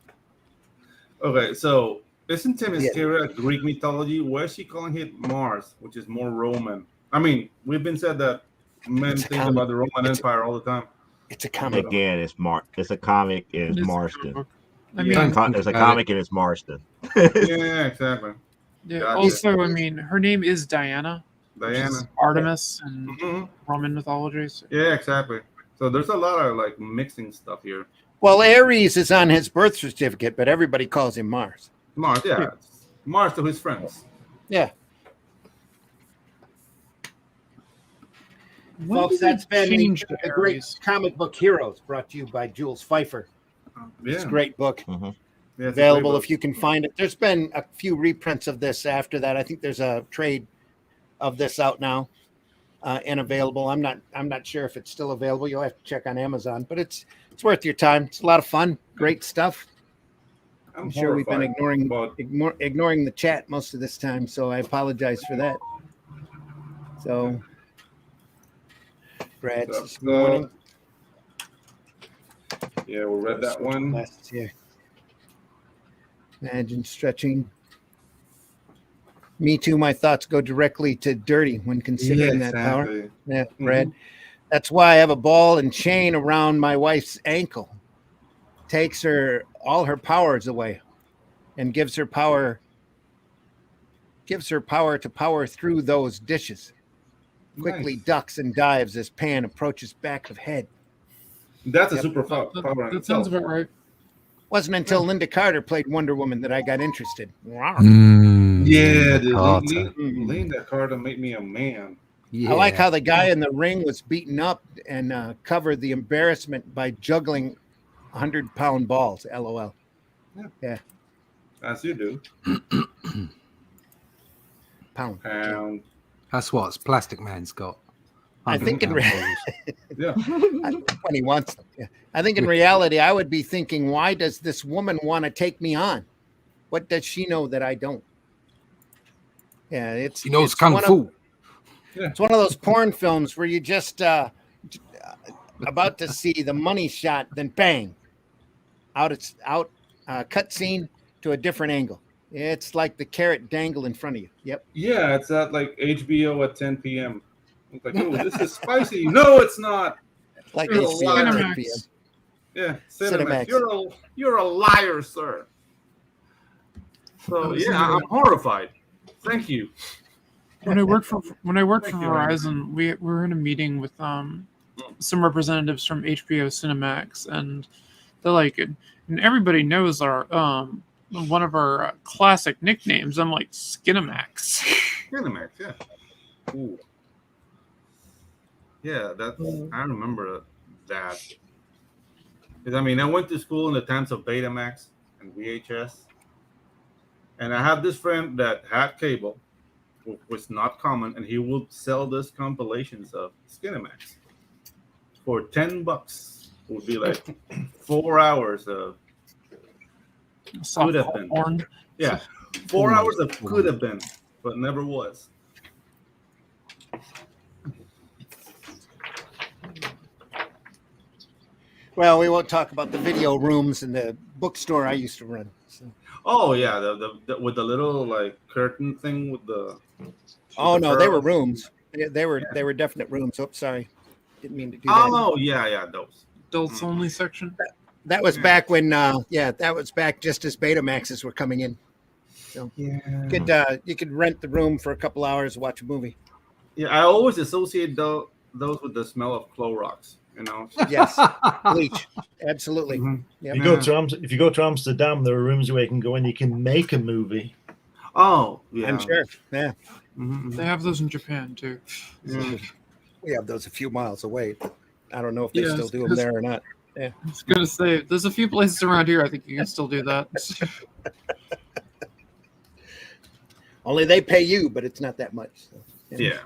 Okay, so isn't Themyscira Greek mythology? Why is she calling it Mars, which is more Roman? I mean, we've been said that men It's a think comic. about the Roman Empire all the time. It's a comic. Again, it's a comic. It's It is a Marston. comic book. I Yeah. mean, It's a comic and it's Marston. Yeah, exactly. yeah, Gotcha. also, I mean, her name is Diana, which is Diana. Artemis in Mhm. Roman mythology. So. Yeah, exactly. So there's a lot of like mixing stuff here. Well, Ares is on his birth certificate, but everybody calls him Mars. Mars, yeah. Mars to his friends. Yeah. When Folks, did they that's been change the to great Aries? comic book heroes brought to you by Jules Feiffer. Yeah. It's a great book. Yeah, it's a great Available book. if you can find it. There's been a few reprints of this after that. I think there's a trade of this out now and available. I'm not sure if it's still available. You'll have to check on Amazon, but it's worth your time. It's a lot of fun. Great stuff. I'm sure we've been ignoring the chat most of this time, so I apologize for that. So, Brad, this morning. Yeah, we read that one. Glasses here. Imagine stretching. Me too. My thoughts go directly to dirty when considering that power. Yeah, Brad. That's why I have a ball and chain around my wife's ankle. Takes her all her powers away, and gives her power to power through those dishes. Quickly ducks and dives as Pan approaches back of head. That's a super power. That sounds about right. Wasn't until Linda Carter played Wonder Woman that I got interested. Yeah, dude. Linda Carter made me a man. Yeah. I like how the guy in the ring was beaten up and covered the embarrassment by juggling 100-pound balls. LOL. Yeah. As you do. Pound. That's what Plastic Man's got. I think in reality, yeah. when he wants them. Yeah. I think in reality, I would be thinking, why does this woman want to take me on? What does she know that I don't? Yeah, it's kung fu. It's one of those porn films where you just about to see the money shot, then bang, cut scene to a different angle. It's like the carrot dangle in front of you. Yep. Yeah, it's at like HBO at 10 p.m. It's like, oh, this is spicy. No, it's not. Like HBO at 10 p.m. Yeah, Cinemax. You're a liar, sir. So yeah, I'm horrified. Thank you. When I worked for Verizon, we were in a meeting with some representatives from HBO Cinemax, and they're like, and everybody knows our one of our classic nicknames. I'm like, Skinemax. Skinemax, yeah. Ooh. Yeah, I remember that. Because I mean, I went to school in the times of Betamax and VHS, and I had this friend that had cable, which was not common, and he would sell these compilations of Skinemax for $10. It would be like 4 hours of could have been. Porn. Yeah, 4 hours of could have been, but never was. Well, we won't talk about the video rooms in the bookstore I used to run. So. Oh yeah, the with the little like curtain thing with the. Oh no, they were rooms. They were definite rooms. Oh, sorry, didn't mean to do that. Oh yeah, those adults only section. That was back when, that was back just as Betamaxes were coming in. So you could rent the room for a couple hours, watch a movie. Yeah, I always associate those with the smell of Clorox. You know. Yes, bleach. Absolutely. Mm-hmm. Yep. If you go to Amsterdam, there are rooms where you can go and you can make a movie. Oh, yeah. I'm sure. Yeah. Mm-hmm. They have those in Japan too. Mm. We have those a few miles away, but I don't know if they still do them there or not. Yeah. I was gonna say there's a few places around here I think you can still do that. Only they pay you, but it's not that much. So, yeah.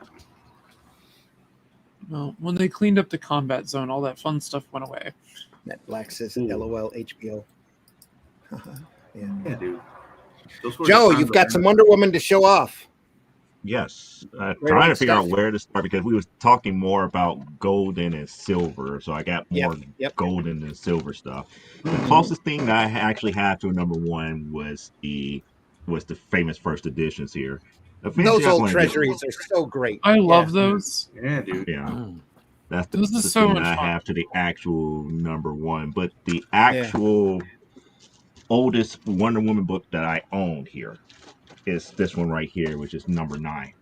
Well, when they cleaned up the combat zone, all that fun stuff went away. That Black says LOL HBO. Yeah, dude. Joe, you've got some Wonder Woman to show off. Yes, trying to figure out where to start because we was talking more about golden and silver, so I got more golden and silver stuff. The closest thing that I actually had to a number one was the famous first editions here. Those old treasuries are so great. I love those. Yeah, dude. Yeah. That's the This is so closest thing much I fun. have to the actual number one. But the actual oldest Wonder Woman book that I own here is this one right here, which is number 9.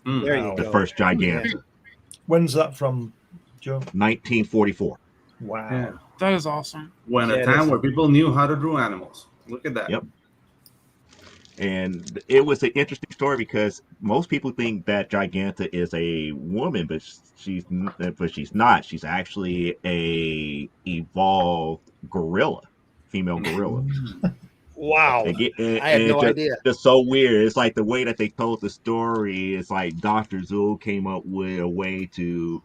There you The go. first Giganta. When's that from, Joe? 1944. Wow. Yeah. That is awesome. When a Yeah, it time is. where people knew how to draw animals. Look at that. Yep. And it was an interesting story because most people think that Giganta is a woman, but she's not. She's actually a evolved gorilla, female gorilla. Wow. I had no idea. Just so weird. It's like the way that they told the story. It's like Dr. Zool came up with a way to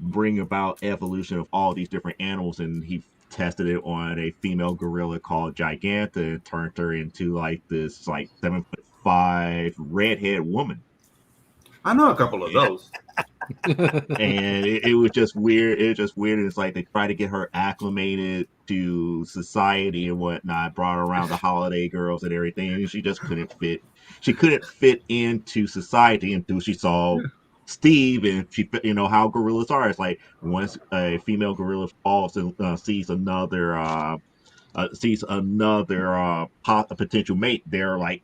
bring about evolution of all these different animals, and he tested it on a female gorilla called Giganta and turned her into like this like 7'5" redhead woman. I know a couple of those. And it was just weird. It was just weird. It's like they tried to get her acclimated to society and whatnot, brought her around the holiday girls and everything, and she just couldn't fit. She couldn't fit into society until she saw Steve, and she, how gorillas are. It's like once a female gorilla falls and sees another potential mate, they're like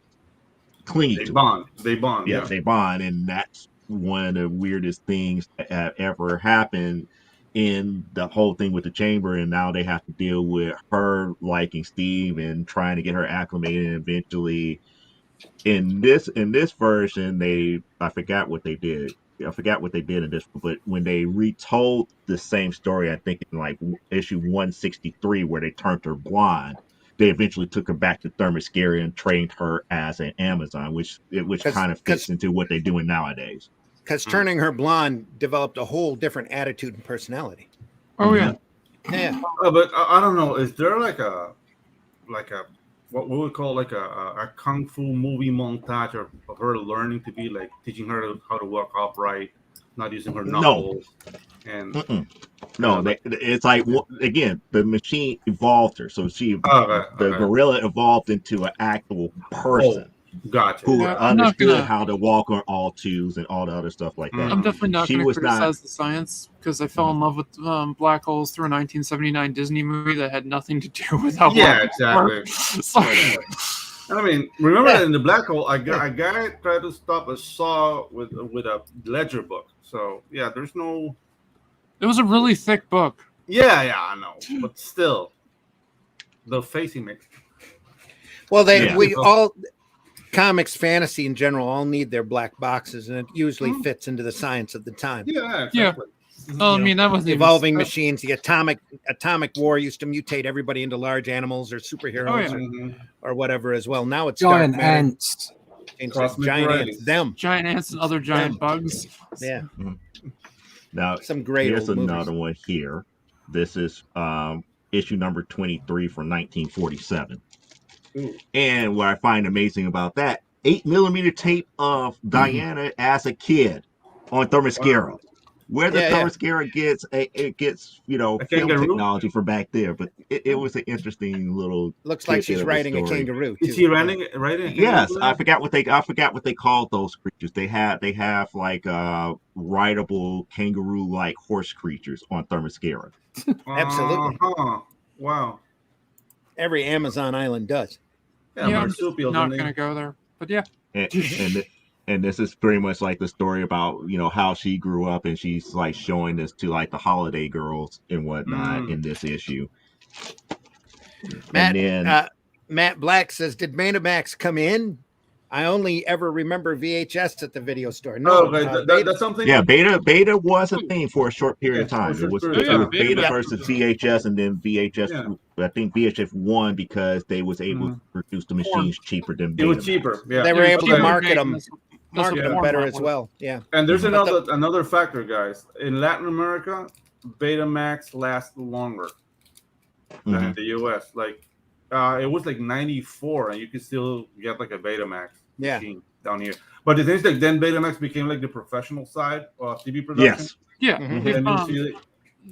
clingy. They bond. They bond. Yeah, they bond, and that's one of the weirdest things that have ever happened in the whole thing with the chamber. And now they have to deal with her liking Steve and trying to get her acclimated. And eventually, in this version, I forgot what they did. I forgot what they did in this, but when they retold the same story, I think in like issue 163, where they turned her blonde, they eventually took her back to Themyscira and trained her as an Amazon, which kind of fits into what they're doing nowadays. Because turning her blonde developed a whole different attitude and personality. Oh yeah. Yeah. But I don't know. Is there like a what we would call like a kung fu movie montage of her learning to be like teaching her how to walk upright, not using her knuckles? No, it's like, again, the machine evolved her, so the gorilla evolved into an actual person. Gotcha. Who understood how to walk on all twos and all the other stuff like that. I'm definitely not going to criticize the science because I fell in love with black holes through a 1979 Disney movie that had nothing to do with how. Yeah, exactly. I mean, remember that in the black hole, a guy tried to stop a saw with a ledger book. So yeah, there's no. It was a really thick book. Yeah, I know, but still, the facing makes. Well, we all. Comics, fantasy in general, all need their black boxes, and it usually fits into the science of the time. Yeah, exactly. I mean, that was evolving machines. The atomic war used to mutate everybody into large animals or superheroes or whatever as well. Now it's giant ants. Giant ants. Giant ants and other giant bugs. Yeah. Now, some great. Here's another one here. This is issue number 23 from 1947. And what I find amazing about that, 8mm tape of Diana as a kid on Themyscira. Wow. Where the Themyscira gets film technology from back there, but it was an interesting little. Looks like she's riding a kangaroo. Is she riding? Yes, I forgot what they called those creatures. They have like rideable kangaroo like horse creatures on Themyscira. Absolutely. Wow. Every Amazon island does. Yeah, I'm not going to go there, but yeah. And this is pretty much like the story about how she grew up, and she's like showing this to like the holiday girls and whatnot in this issue. Matt Black says, "Did Betamax come in? I only ever remember VHS at the video store." No, that's something. Yeah, Beta was a thing for a short period of time. It was Beta versus VHS, and then VHS. Yeah. I think VHS won because they was able to produce the machines cheaper than Betamax. It was cheaper. Yeah, they were able to market them better as well. Yeah, and there's another factor, guys. In Latin America, Betamax lasts longer than in the US. Like. It was like 94, and you could still get like a Betamax machine down here. But the thing is, like, then Betamax became like the professional side of TV production. Yes. Yeah.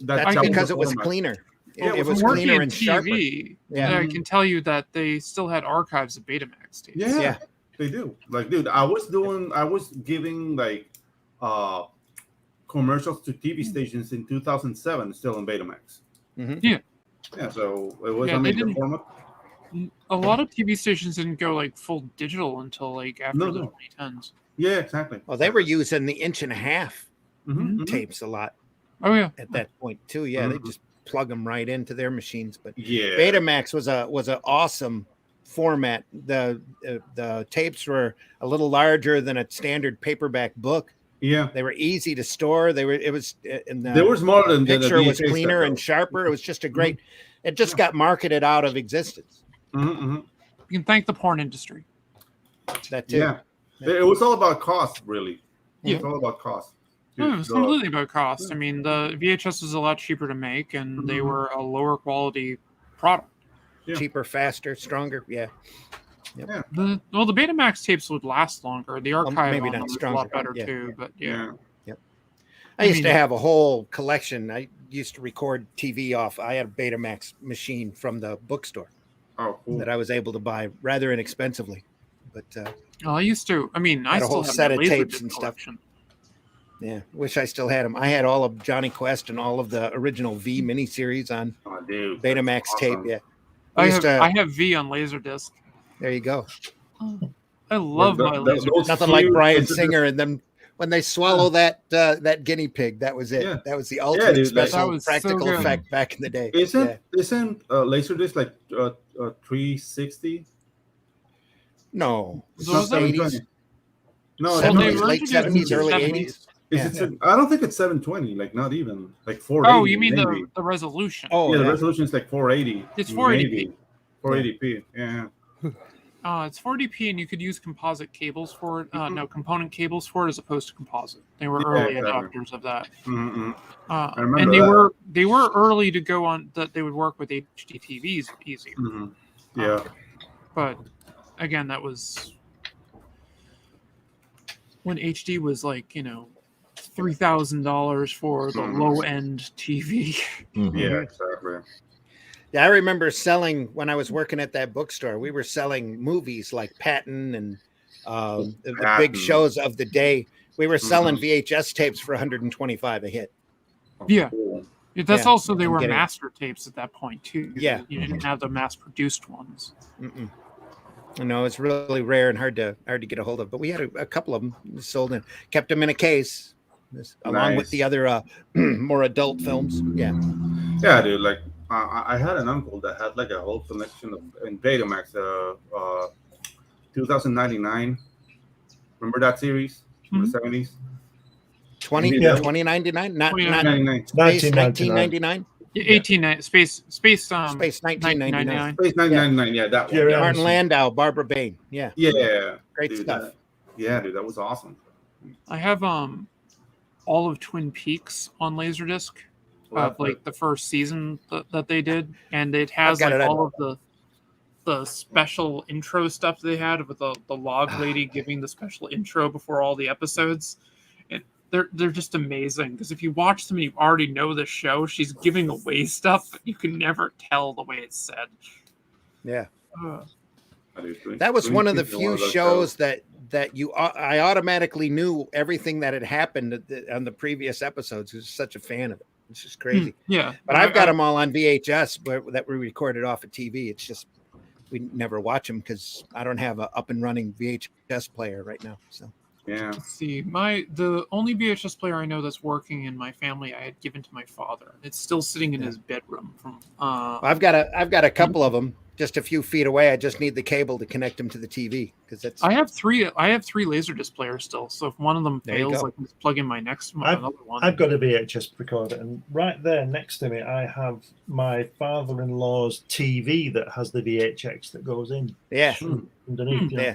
That's because it was cleaner. It was cleaner and sharper. Yeah. I can tell you that they still had archives of Betamax tapes. Yeah, they do. Like, dude, I was giving like commercials to TV stations in 2007, still in Betamax. Mhm. Yeah. Yeah, so it was Yeah, a they major didn't- format. A lot of TV stations didn't go like full digital until like after the 2010s. Yeah, exactly. Well, they were using the 1.5 Mhm, mhm. tapes a lot. Oh yeah. At that point too. Yeah, they Mhm. just plug them right into their machines. But Yeah. Betamax was an awesome format. The tapes were a little larger than a standard paperback book. Yeah. They were easy to store. They were smaller than the picture was VHS cleaner stuff, and though. sharper. It was just a great. It just got marketed out of existence. You can thank the porn industry. That too. Yeah. It was all about cost, really. Yeah. It's all about cost. No, it was completely about cost. I mean, the VHS was a lot cheaper to make, and they were a lower quality product. Cheaper, faster, stronger. Yeah. Yep. The Betamax tapes would last longer. The archive maybe on not them was a stronger. lot better Yeah. too. But yeah. Yep. I used to have a whole collection. I used to record TV off. I had a Betamax machine from the bookstore that I was able to buy rather inexpensively. But I used to. I mean, I had a still whole have set my of Laserdisc tapes and stuff. collection. Yeah, wish I still had them. I had all of Johnny Quest and all of the original V miniseries on Betamax tape. Yeah, I have V on Laserdisc. There you go. I love my Laserdisc. Nothing like Bryan Singer and them when they swallow that guinea pig. That was it. Yeah. That was the ultimate dude, like- special That was practical so good. effect back in the day. Isn't Laserdisc like 360? No, It's Was not it? 720. No, Well, it's they not. were late introduced in 70s, the early 70s. 80s. Is it? I don't think it's 720. Like not even like 480. Oh, you mean maybe. the resolution? Oh, yeah, the yeah. resolution is like 480. It's 480p. Maybe. 480p. Yeah. It's 480p, and you could use composite cables for it. No, component cables for it, as opposed to composite. They were Yeah, early exactly. adopters of that. Mm-hmm. I And remember they that. were early to go on that they would work with HD TVs easier. Mm-hmm. Yeah. But again, that was when HD was like $3,000 for the low end TV. Yeah, exactly. Yeah, I remember selling when I was working at that bookstore. We were selling movies like Patton and the big shows of the day. We were selling VHS tapes for $125 a hit. Yeah. That's Yeah, also they I'm were getting- master tapes at that point too. Yeah. You didn't have the mass produced ones. No, it's really rare and hard to get a hold of. But we had a couple of them sold and kept them in a case, along with Nice. the other more adult films. Yeah. Yeah, dude. Like I had an uncle that had like a whole collection of in Betamax. 2099. Remember that series from the 70s? 2099, not 2099. Space 1999. Yeah, 18 space 1999. Space 1999. Yeah, that one. Jerry Yeah, Martin Landau, Barbara Bain. Yeah. yeah. Great dude, stuff. Dude, that was awesome. I have all of Twin Peaks on Laserdisc, of like the first season that they did, and it has I've got like it. all of the special intro stuff they had with the log lady giving the special intro before all the episodes. And they're just amazing because if you watch them and you already know the show, she's giving away stuff, but you can never tell the way it's said. Yeah. Uh, That was one of the Twin few Peaks is one shows that I automatically knew everything that had happened on the previous episodes. I was such a fan of it. It's just crazy. yeah. But I've got them all on VHS that we recorded off of TV. It's just we never watch them because I don't have a up and running VHS player right now. So Yeah. Let's see, the only VHS player I know that's working in my family I had given to my father. It's still sitting in his bedroom. I've got a couple of them just a few feet away. I just need the cable to connect them to the TV because that's. I have three Laserdisc players still. So if one of them There you fails, go. I can just plug in my next one, another one. I've got a VHS recorder, and right there next to me, I have my father-in-law's TV that has the VHX that goes in. Yeah. Underneath. Yeah.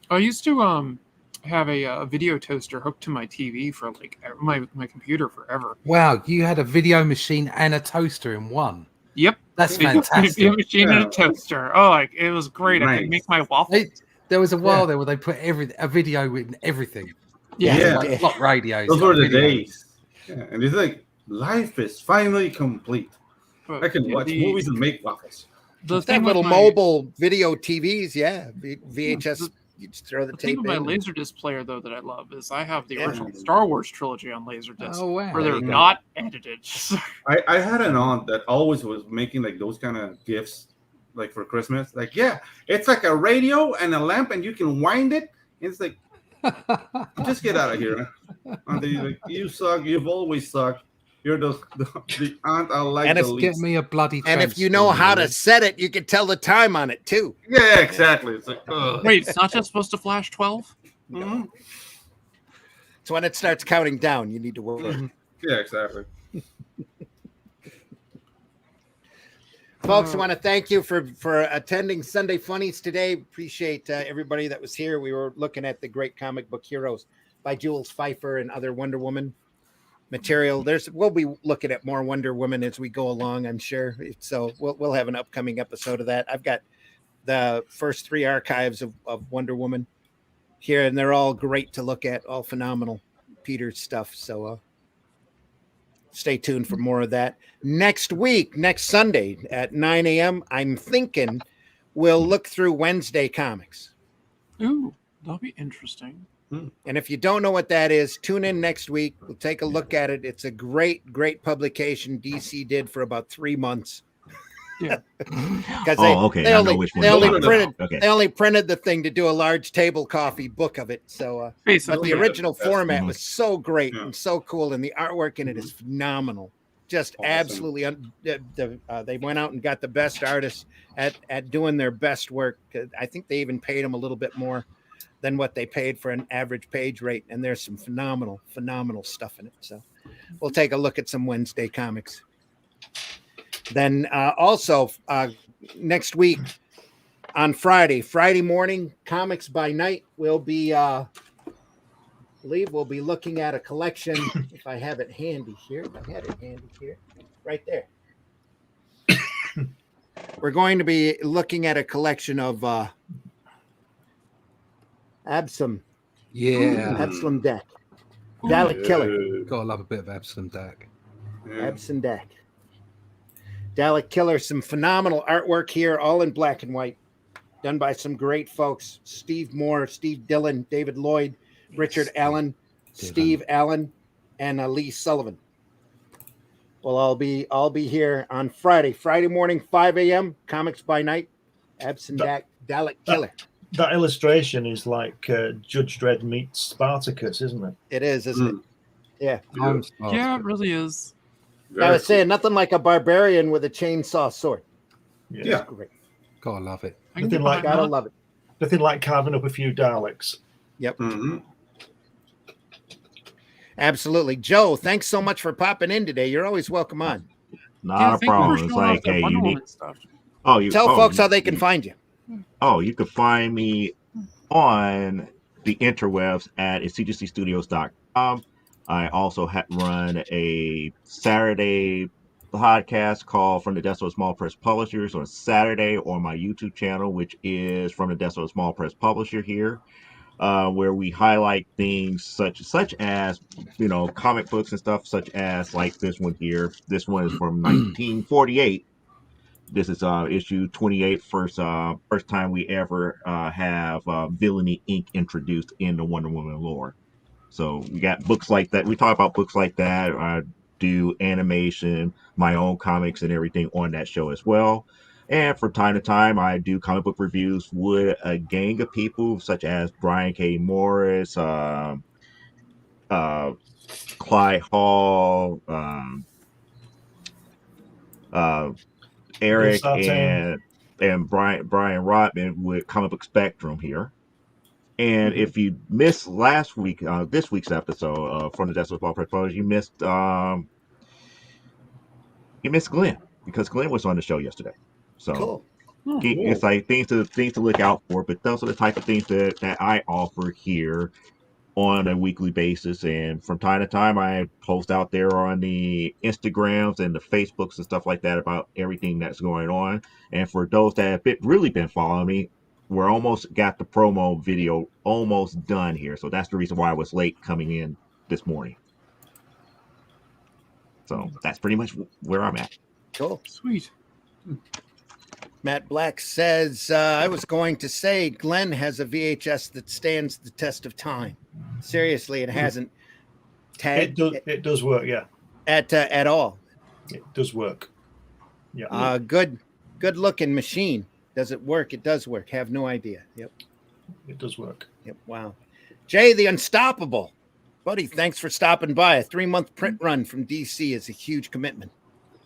I used to have a video toaster hooked to my TV for like my computer forever. Wow, you had a video machine and a toaster in one. Yep, That's Video fantastic. machine and a toaster. Oh, like it was great. I Nice. could make my waffles. There was a while there where they put a video in everything. Yeah. Like block radios. Those were the video. days. Yeah. And it's like life is finally complete. But I can watch movies and make waffles. The That thing with little my- mobile video TVs, yeah, VHS You just throw the The thing tape with in. my Laserdisc player, though, that I love is I have the Yeah. original Star Wars trilogy on Laserdisc, Oh, wow. where There they're you go. not edited. I had an aunt that always was making like those kind of gifts, like for Christmas. Like, yeah, it's like a radio and a lamp, and you can wind it. It's like, just get out of here. Auntie, like, you suck. You've always sucked. You're the aunt I like And the if- Get least. me a bloody. And if you know transformer, how to will set it, you can tell the time on it too. Yeah, exactly. It's like, ugh. Wait, it's not just supposed to flash 12? Mhm. So when it starts counting down, you need to work. Yeah, exactly. Folks, I want to thank you for attending Sunday Funnies today. Appreciate everybody that was here. We were looking at the great comic book heroes by Jules Feiffer and other Wonder Woman material. We'll be looking at more Wonder Woman as we go along, I'm sure. So we'll have an upcoming episode of that. I've got the first 3 archives of Wonder Woman here, and they're all great to look at, all phenomenal Peter's stuff. So stay tuned for more of that. Next week, next Sunday at 9 a.m., I'm thinking we'll look through Wednesday comics. Ooh, that'll be interesting. And if you don't know what that is, tune in next week. We'll take a look at it. It's a great, great publication DC did for about 3 months. Yeah. Because okay. they I only, know which one they you're only talking printed about. Okay. they only printed the thing to do a large table coffee book of it. So but Basically, the yeah. original format Mhm. was so great Yeah. and so cool, and the artwork in it is phenomenal. Just Awesome. absolutely they went out and got the best artists at doing their best work. I think they even paid them a little bit more than what they paid for an average page rate, and there's some phenomenal stuff in it. So we'll take a look at some Wednesday comics. Then also next week on Friday morning, Comics by Night, we'll be I believe we'll be looking at a collection. If I have it handy here, I had it handy here, right there. We're going to be looking at a collection of Absalom deck, Dalek Killer, Gotta love a bit of Absalom Dak. Yeah. Absalom deck, Dalek Killer. Some phenomenal artwork here, all in black and white, done by some great folks: Steve Moore, Steve Dillon, David Lloyd, Richard Allen, Steve Allen, and Lee Sullivan. Well, I'll be here on Friday morning, 5 a.m. Comics by Night, Absalom Dalek Killer. That illustration is like Judge Dredd meets Spartacus, isn't it? It is, isn't it? Yeah. Yeah, it really is. I was saying nothing like a barbarian with a chainsaw sword. Yeah. Great. Gotta love it. I can Nothing get like behind Gotta that. love it. Nothing like carving up a few Daleks. Yep. Mm-hmm. Absolutely. Joe, thanks so much for popping in today. You're always welcome on. Not a thank you for problem. It's showing off like, that hey, Wonder you need. Woman stuff. Tell folks how they can find you. Oh, you can find me on the interwebs at cgcstudios.com. I also run a Saturday podcast called From the Desk of a Small Press Publishers on Saturday on my YouTube channel, which is From the Desk of a Small Press Publisher here, where we highlight things such as, comic books and stuff, such as like this one here. This one is from 1948. This is issue 28, first time we ever have Villainy Inc. introduced in the Wonder Woman lore. So we got books like that. We talk about books like that. I do animation, my own comics and everything on that show as well. And from time to time, I do comic book reviews with a gang of people such as Brian K. Morris, Clyde Hall, Eric and Brian Rodman with Comic Book Spectrum here. And if you missed this week's episode from the Desk of Small Press Publishers, you missed Glenn, because Glenn was on the show yesterday. So Cool. it's like things to look out for. But those are the type of things that I offer here on a weekly basis, and from time to time I post out there on the Instagrams and the Facebooks and stuff like that about everything that's going on. And for those that have really been following me, we're almost got the promo video almost done here, so that's the reason why I was late coming in this morning. So that's pretty much where I'm at. Cool. Sweet. Matt Black says, I was going to say Glenn has a VHS that stands the test of time. Seriously, it hasn't tagged. It does work, yeah. At all. It does work. Yeah. Good looking machine. Does it work? It does work. Have no idea. Yep. It does work. Yep. Wow. Jay the Unstoppable. Buddy, thanks for stopping by. A 3-month print run from DC is a huge commitment.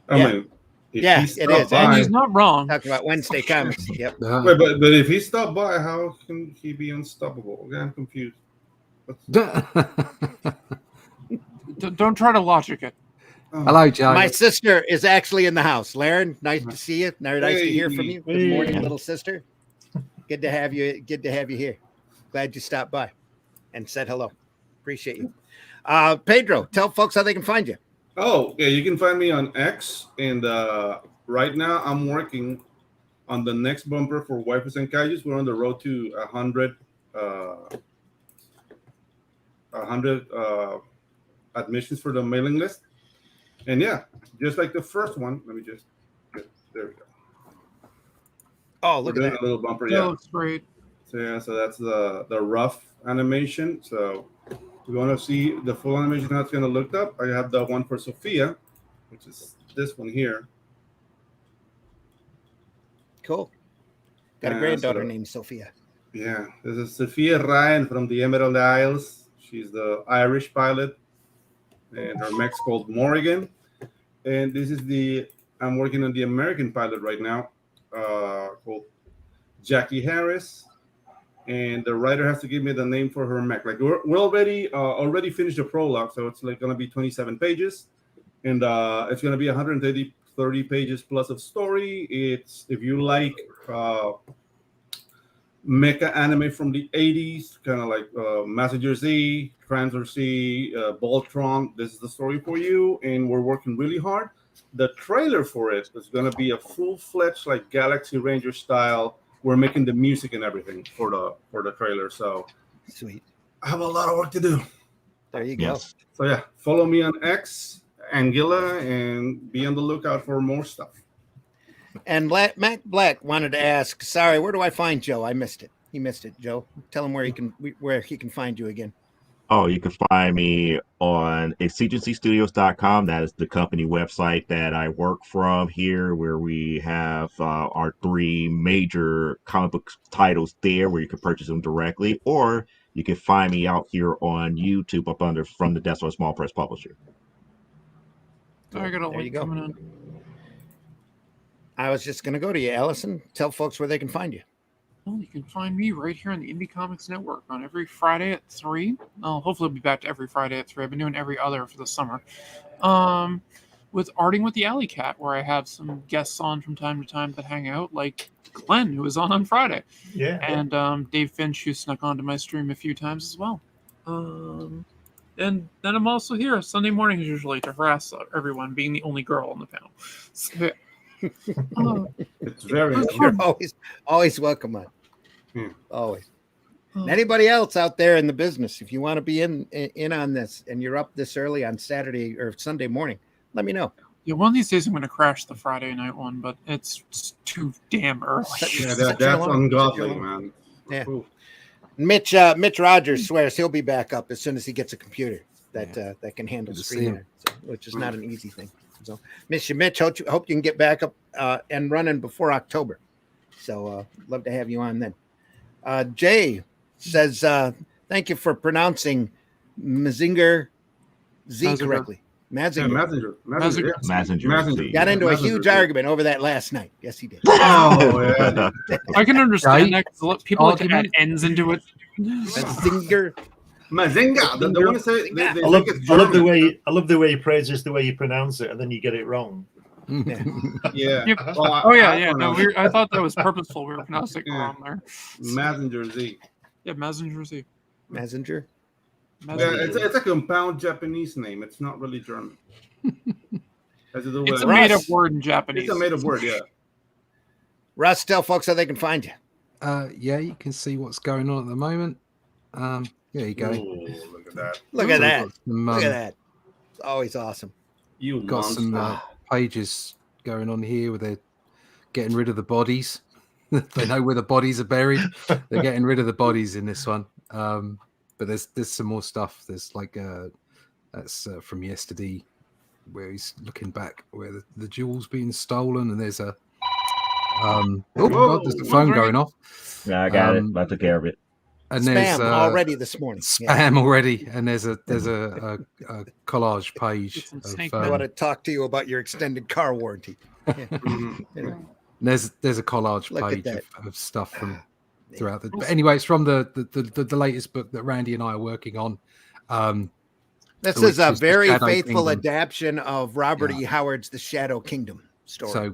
I mean, it is. And he's not wrong. Talking about Wednesday comics. Yep. Wait, but if he stopped by, how can he be unstoppable? Okay, I'm confused. Don't try to logic it. Hello, Joe. My sister is actually in the house. Laren, nice to see you. Nice to hear from you. Good morning, little sister. Good to have you. Good to have you here. Glad you stopped by and said hello. Appreciate you. Pedro, tell folks how they can find you. Oh, yeah, you can find me on X, and right now I'm working on the next bumper for Waifus and Kaijus. We're on the road to 100 admissions for the mailing list. And yeah, just like the first one, let me just there we go. Oh, look at that. A little bumper, That looks great. So yeah, so that's the rough animation. So if you want to see the full animation, how it's going to look up, I have the one for Sophia, which is this one here. Cool. Got a granddaughter named Sophia. Yeah, this is Sophia Ryan from the Emerald Isles. She's the Irish pilot, and her mech's called Morrigan. And this is I'm working on the American pilot right now, called Jackie Harris. And the writer has to give me the name for her mech. Like we're already finished the prologue, so it's like going to be 27 pages, and it's going to be 130 pages plus of story. It's if you like mecha anime from the 80s, kind of like Mazinger Z, Transfer Z, Voltron. This is the story for you, and we're working really hard. The trailer for it is going to be a full-fledged like Galaxy Ranger style. We're making the music and everything for the trailer. So sweet. I have a lot of work to do. There you go. Yes. So yeah, follow me on X, Anguilla, and be on the lookout for more stuff. And Matt Black wanted to ask, sorry, where do I find Joe? I missed it. He missed it, Joe. Tell him where he can find you again. Oh, you can find me on exigencystudios.com. That is the company website that I work from here, where we have our 3 major comic book titles there, where you can purchase them directly, or you can find me out here on YouTube up under From the Desk of a Small Press Publisher. I got a There you link go. coming in. I was just going to go to you, Allison. Tell folks where they can find you. Well, you can find me right here on the Indie Comics Network on every Friday at 3. Hopefully, I'll be back to every Friday at 3. I've been doing every other for the summer. With Arting with the Alley Cat, where I have some guests on from time to time that hang out, like Glenn, who was on Friday. Yeah. And Dave Finch, who snuck onto my stream a few times as well. And then I'm also here Sunday mornings usually to harass everyone, being the only girl on the panel. So, yeah. It's very You're always welcome on. Always. And anybody else out there in the business, if you want to be in on this and you're up this early on Saturday or Sunday morning, let me know. Yeah, one of these days I'm going to crash the Friday night one, but it's too damn early. Yeah, that's ungodly, man. Yeah. Mitch Rogers swears he'll be back up as soon as he gets a computer that can handle streaming, which is not an easy thing. So, miss you, Mitch. Hope you can get back up and running before October. So, love to have you on then. Jay says, thank you for pronouncing Mazinger Z correctly. Mazinger. Mazinger. Got into a huge argument over that last night. Yes, he did. Oh, yeah. I can understand that because people like to add ends into it. Mazinger. Mazinga. They want to say. I love the way he praises the way you pronounce it, and then you get it wrong. Yeah. Yep. Well, I thought that was purposeful. We were pronouncing it wrong there. Mazinger Z. Yeah, Mazinger Z. Mazinger. Yeah, it's a compound Japanese name. It's not really German. It's a made-up word in Japanese. It's a made-up word, yeah. Russ, tell folks how they can find you. Yeah, you can see what's going on at the moment. There you go. Ooh, look at that. Look at that. Look at that. It's always awesome. Got some pages going on here with a getting rid of the bodies. They know where the bodies are buried. They're getting rid of the bodies in this one. But there's some more stuff. There's like that's from yesterday, where he's looking back where the jewel's being stolen, and there's a God, there's the phone going off. Yeah, I got it. I took care of it. And spam there's already this morning. Spam already, and there's a collage page. I want to talk to you about your extended car warranty. Yeah. There's a collage Look at page of stuff from throughout the. But anyway, it's from the latest book that Randy and I are working on. This is a very Shadow faithful Kingdom. adaptation of Robert E. Howard's The Shadow Kingdom story. So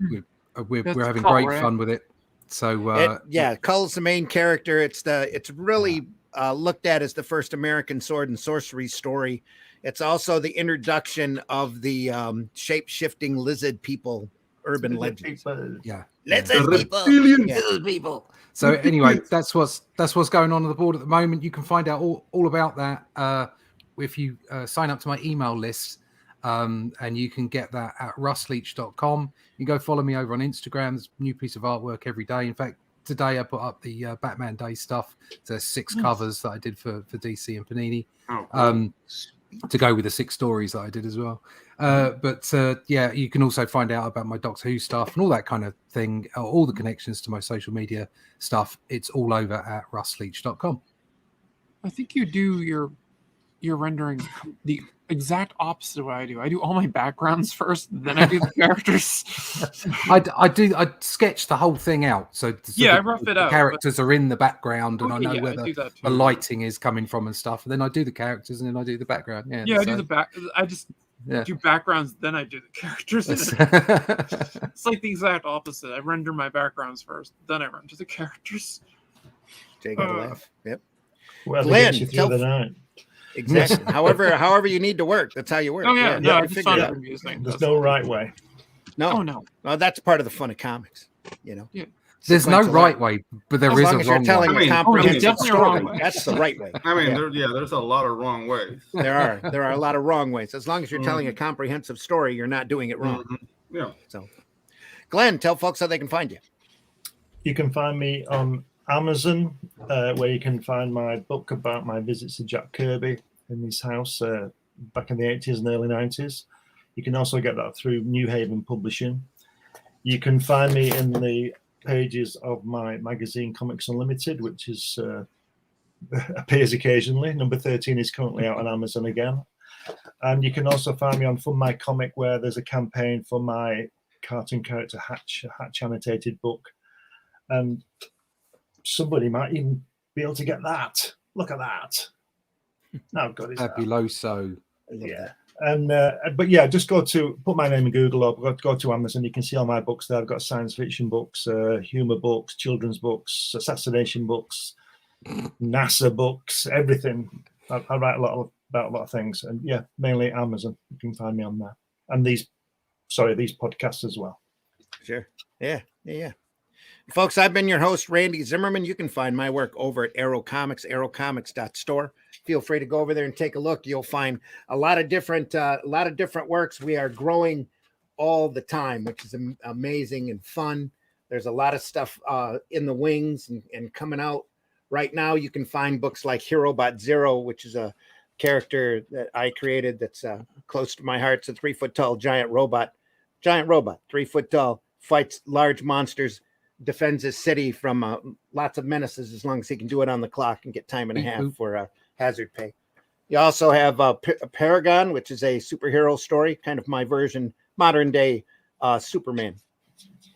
we're That's having Cull, great right? fun with it. So Cull's the main character. It's really looked at as the first American sword and sorcery story. It's also the introduction of the shape-shifting lizard people urban legends. Yeah. Lizard people. Lizard people. So anyway, that's what's going on the board at the moment. You can find out all about that if you sign up to my email list, and you can get that at russleach.com. You go follow me over on Instagram. There's a new piece of artwork every day. In fact, today I put up the Batman Day stuff. There's 6 covers that I did for DC and Panini. Oh, cool. To go with the 6 stories that I did as well. But you can also find out about my Doctor Who stuff and all that kind of thing, all the connections to my social media stuff. It's all over at russleach.com. I think you do your rendering the exact opposite of what I do. I do all my backgrounds first, then I do the characters. I sketch the whole thing out. So I rough it the out. characters are in the background, and I know where I do that the too. lighting is coming from and stuff. And then I do the characters, and then I do the background. I do the back. I just do backgrounds, then I do the characters. It's like the exact opposite. I render my backgrounds first, then I render the characters. Take a laugh. Yep. Well, Glenn, you through the night. Exactly. however you need to work, that's how you work. Oh yeah, I I just figured found it it out. amusing. There's no right way. No. Oh no. Well, that's part of the fun of comics. Yeah. There's no Sequential right art. way, but there As is long a as you're wrong telling way. a I mean, comprehensive definitely a wrong story, way. that's the right way. I mean, Yeah. there's a lot of wrong ways. There are a lot of wrong ways. As long as you're telling a comprehensive story, you're not doing it wrong. Yeah. So, Glenn, tell folks how they can find you. You can find me on Amazon, where you can find my book about my visits to Jack Kirby in his house back in the 80s and early 90s. You can also get that through New Haven Publishing. You can find me in the pages of my magazine Comics Unlimited, which is appears occasionally. Number 13 is currently out on Amazon again. And you can also find me on Fun My Comic, where there's a campaign for my cartoon character Hatch, a Hatch annotated book. And somebody might even be able to get that. Look at that. How good is that? Fabuloso. Yeah. And but yeah, just put my name in Google or go to Amazon. You can see all my books there. I've got science fiction books, humor books, children's books, assassination books, NASA books, everything. I write about a lot of things, and yeah, mainly Amazon. You can find me on there, and these podcasts as well. Sure. Yeah. Folks, I've been your host, Randy Zimmerman. You can find my work over at Arrow Comics, arrowcomics.store. Feel free to go over there and take a look. You'll find a lot of different works. We are growing all the time, which is amazing and fun. There's a lot of stuff in the wings and coming out right now. You can find books like Herobot Zero, which is a character that I created that's close to my heart. It's a 3-foot tall giant robot, 3-foot tall, fights large monsters, defends his city from lots of menaces as long as he can do it on the clock and get time and a half for hazard pay. You also have Paragon, which is a superhero story, kind of my version, modern day Superman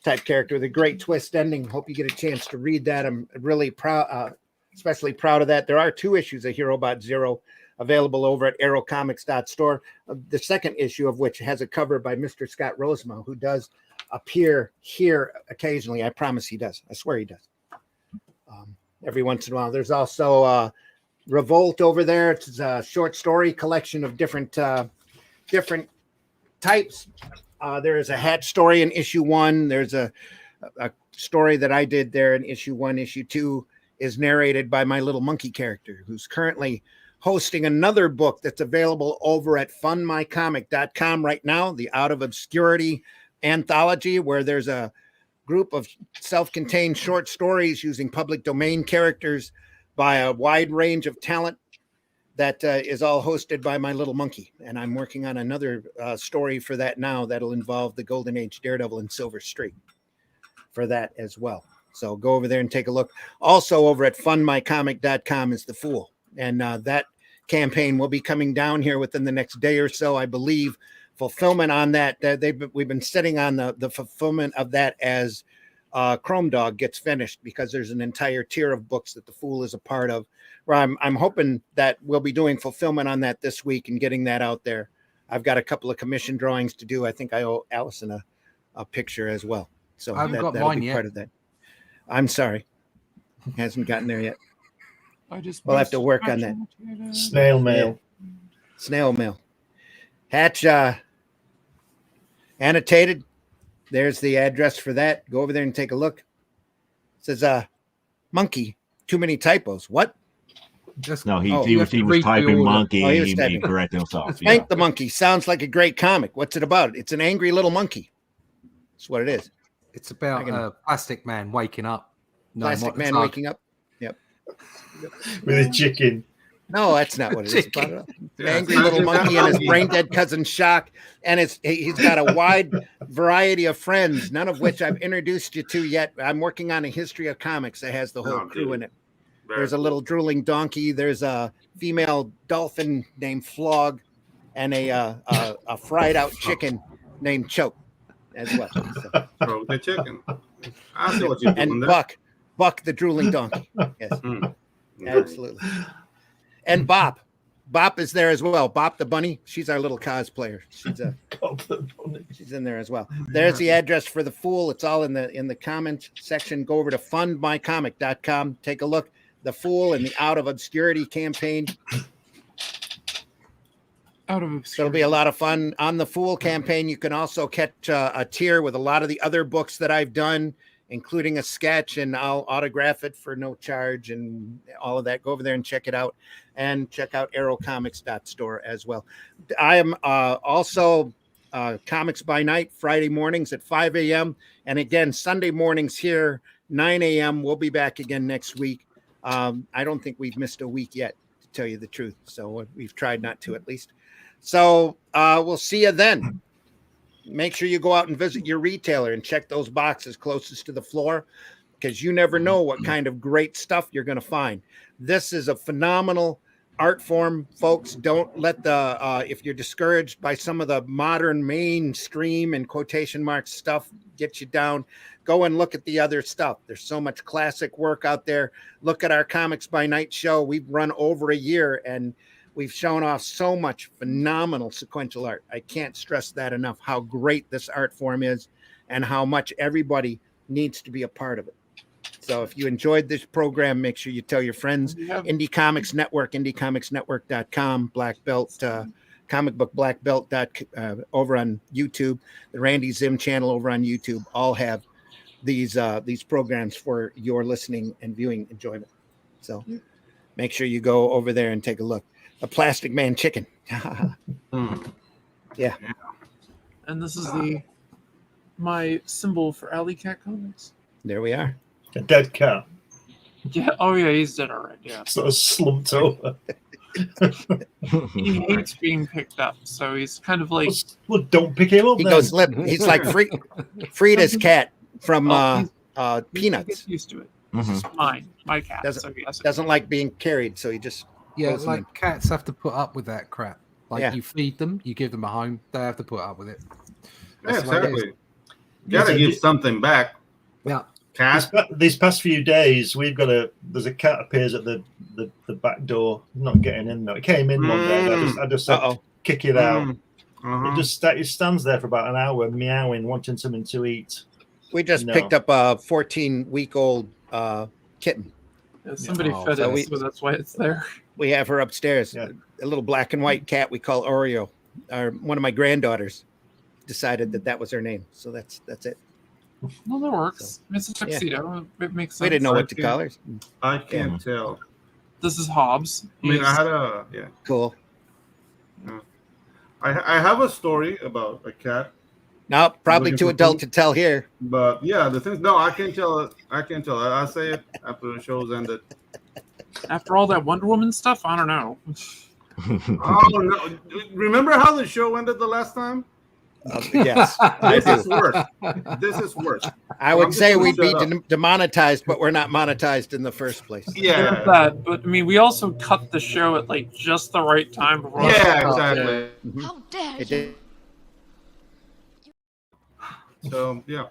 type character with a great twist ending. Hope you get a chance to read that. I'm really proud, especially proud of that. There are 2 issues of Herobot Zero available over at arrowcomics.store. The second issue of which has a cover by Mr. Scott Rosema, who does appear here occasionally. I promise he does. I swear he does. Every once in a while. There's also Revolt over there. It's a short story collection of different types. There is a Hatch story in issue 1. There's a story that I did there in issue 1. Issue 2 is narrated by my little monkey character, who's currently hosting another book that's available over at funmycomic.com right now, the Out of Obscurity anthology, where there's a group of self-contained short stories using public domain characters by a wide range of talent that is all hosted by my little monkey. And I'm working on another story for that now that'll involve the Golden Age Daredevil and Silver Streak for that as well. So go over there and take a look. Also over at fundmycomic.com is The Fool. And that campaign will be coming down here within the next day or so, I believe. Fulfillment on that, we've been sitting on the fulfillment of that as Chrome Dog gets finished, because there's an entire tier of books that The Fool is a part of, where I'm hoping that we'll be doing fulfillment on that this week and getting that out there. I've got a couple of commission drawings to do. I think I owe Allison a picture as well. So I haven't got that'll mine be yet. part of that. I'm sorry. Hasn't gotten there yet. We'll have to work on that. Snail mail. Yeah. Snail mail. Hatch annotated. There's the address for that. Go over there and take a look. It says monkey, too many typos. What? No, he was typing monkey and he corrected himself. Thank the monkey. Sounds like a great comic. What's it about? It's an angry little monkey. That's what it is. It's about a plastic man waking up. Plastic man waking up. Yep. With a chicken. No, that's not what it is. An angry little monkey and his brain dead cousin Shock, and he's got a wide variety of friends, none of which I've introduced you to yet. I'm working on a history of comics that has the whole crew in it. There's a little drooling donkey. There's a female dolphin named Flog, and a fried out chicken named Choke as well. So. The chicken. I see what you're doing. And there. Buck the drooling donkey. Yes, absolutely. And Bop is there as well. Bop the bunny. She's our little cosplayer. She's in there as well. There's the address for The Fool. It's all in the comments section. Go over to fundmycomic.com. Take a look. The Fool and the Out of Obscurity campaign. So it'll be a lot of fun. On the Fool campaign, you can also catch a tier with a lot of the other books that I've done, including a sketch, and I'll autograph it for no charge and all of that. Go over there and check it out, and check out arrowcomics.store as well. I am also Comics by Night, Friday mornings at 5 a.m. And again, Sunday mornings here, 9 a.m. We'll be back again next week. I don't think we've missed a week yet, to tell you the truth. So we've tried not to, at least. So we'll see you then. Make sure you go out and visit your retailer and check those boxes closest to the floor, because you never know what kind of great stuff you're going to find. This is a phenomenal art form, folks. Don't let if you're discouraged by some of the modern mainstream and quotation marks stuff get you down, go and look at the other stuff. There's so much classic work out there. Look at our Comics by Night show. We've run over a year, and we've shown off so much phenomenal sequential art. I can't stress that enough, how great this art form is and how much everybody needs to be a part of it. So if you enjoyed this program, make sure you tell your friends. Indie Comics Network, indiecomicsnetwork.com, Black Belt, Comic Book Black Belt over on YouTube, the Randy Zim channel over on YouTube, all have these programs for your listening and viewing enjoyment. So make sure you go over there and take a look. A Plastic Man chicken. Yeah. And this is my symbol for Alley Cat Comics. There we are. A dead cat. Yeah. Oh yeah, he's dead already. Yeah. Sort of slumped over. He hates being picked up, so he's kind of like. Well, don't pick him up. He goes limp. He's like Frida's cat from Peanuts. Gets used to it. This is my cat. Doesn't like being carried, so he just. Yeah, it's like cats have to put up with that crap. Like you feed them, you give them a home, they have to put up with it. Yeah, exactly. You gotta give something back. Yeah. Cat. These past few days, there's a cat appears at the back door, not getting in there. It came in one day. I just said, kick it out. It stands there for about an hour, meowing, wanting something to eat. We just picked up a 14-week-old kitten. Yeah, somebody fed it, so that's why it's there. We have her upstairs, a little black and white cat we call Oreo. One of my granddaughters decided that was her name, so that's it. Well, that works. It's a tuxedo. It makes sense. We didn't know what to call her. I can't tell. This is Hobbs. I mean, I had cool. I have a story about a cat No, probably Looking too for adult food. to tell here. But yeah, the things. No, I can't tell. I can't tell. I say it after the show's ended. After all that Wonder Woman stuff, I don't know. Oh no! Remember how the show ended the last time? Yes, I This is do. worse. This is worse. I I'm would just say gonna we'd be shut up. demonetized, but we're not monetized in the first place. Yeah. There's that, but I mean, we also cut the show at like just the right time before. Yeah, exactly. How dare you? So yeah,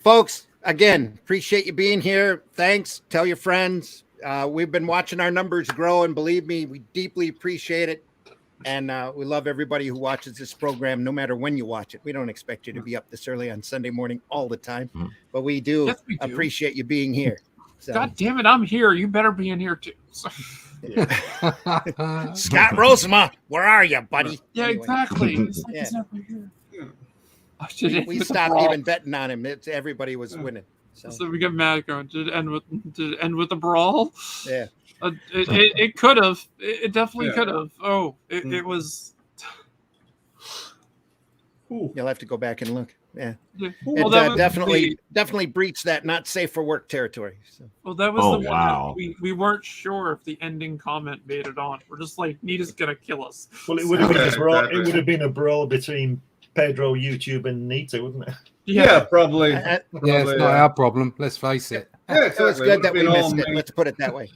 Folks, again, appreciate you being here. Thanks. Tell your friends. We've been watching our numbers grow, and believe me, we deeply appreciate it. And we love everybody who watches this program, no matter when you watch it. We don't expect you to be up this early on Sunday morning all the time, but we do, Yes, we do. appreciate you being here. So, God damn it, I'm here. You better be in here too. So- Scott Rosema, where are you, buddy? yeah, Anyway. exactly. It's like Yeah. he's never here. I should We end with a stopped brawl. even betting on him. Everybody was winning. So we get mad going. Did it end with a brawl? Yeah. It could have. It definitely Yeah. could have. Oh, it was. You'll have to go back and look. Yeah. Yeah. It Well, that was definitely breached that not safe for work territory. So. Well, that was Oh, the one wow. that we weren't sure if the ending comment made it on. We're just like, Nita's gonna kill us. Well, it would have been Okay, a brawl. exactly. It would have been a brawl between Pedro, YouTube, and Nita, wouldn't it? yeah, probably. I- Yeah, it's not our problem. Let's face it. Yeah, It was exactly. good that we Would've been all missed it. me. Let's put it that way.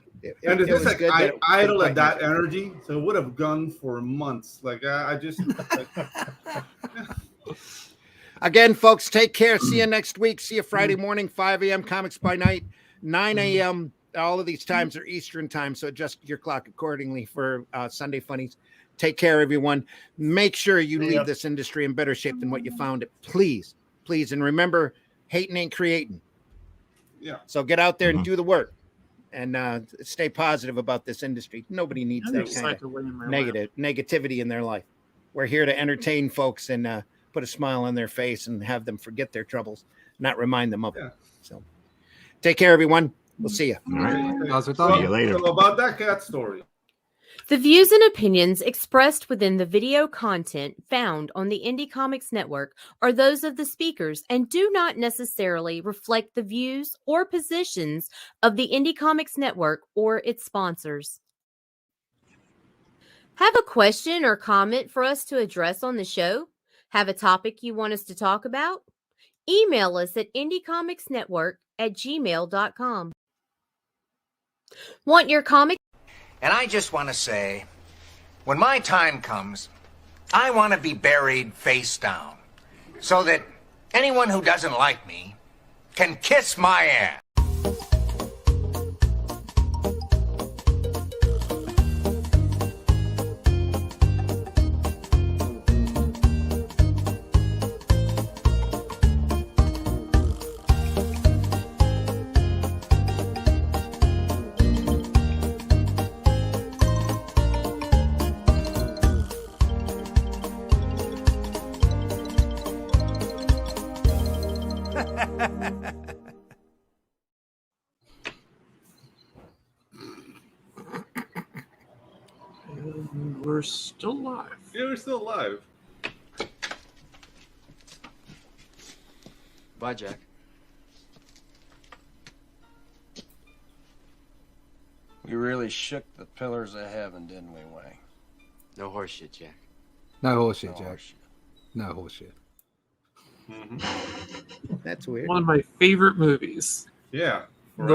And it it's was like good that I it- idle it at that energy, so it would have gone for months. Like I just. Like, Again, folks, take care. See you next week. See you Friday morning, 5 a.m. Comics by Night, 9 a.m. All of these times are Eastern time, so adjust your clock accordingly for Sunday Funnies. Take care, everyone. Make sure you leave this industry in better shape than what you found it. Please, please. And remember, hating ain't creating. yeah. So get out there and do the work and stay positive about this industry. Nobody needs I'm that excited kind of to win my life. negativity in their life. We're here to entertain folks and put a smile on their face and have them forget their troubles, not remind them of it. Yeah. So take care, everyone. We'll see you. All right. Guys, we're So, done. See you later. so about that cat story. The views and opinions expressed within the video content found on the Indie Comics Network are those of the speakers and do not necessarily reflect the views or positions of the Indie Comics Network or its sponsors. Have a question or comment for us to address on the show? Have a topic you want us to talk about? Email us at indiecomicsnetwork@gmail.com. Want your comic? And I just want to say, when my time comes, I want to be buried face down, so that anyone who doesn't like me can kiss my ass. And we're still live. Yeah, we're still alive. Bye, Jack. We really shook the pillars of heaven, didn't we, Wayne? No horseshit, Jack. No horseshit, No Jack. horseshit. No horseshit. That's weird. One of my favorite movies. Yeah.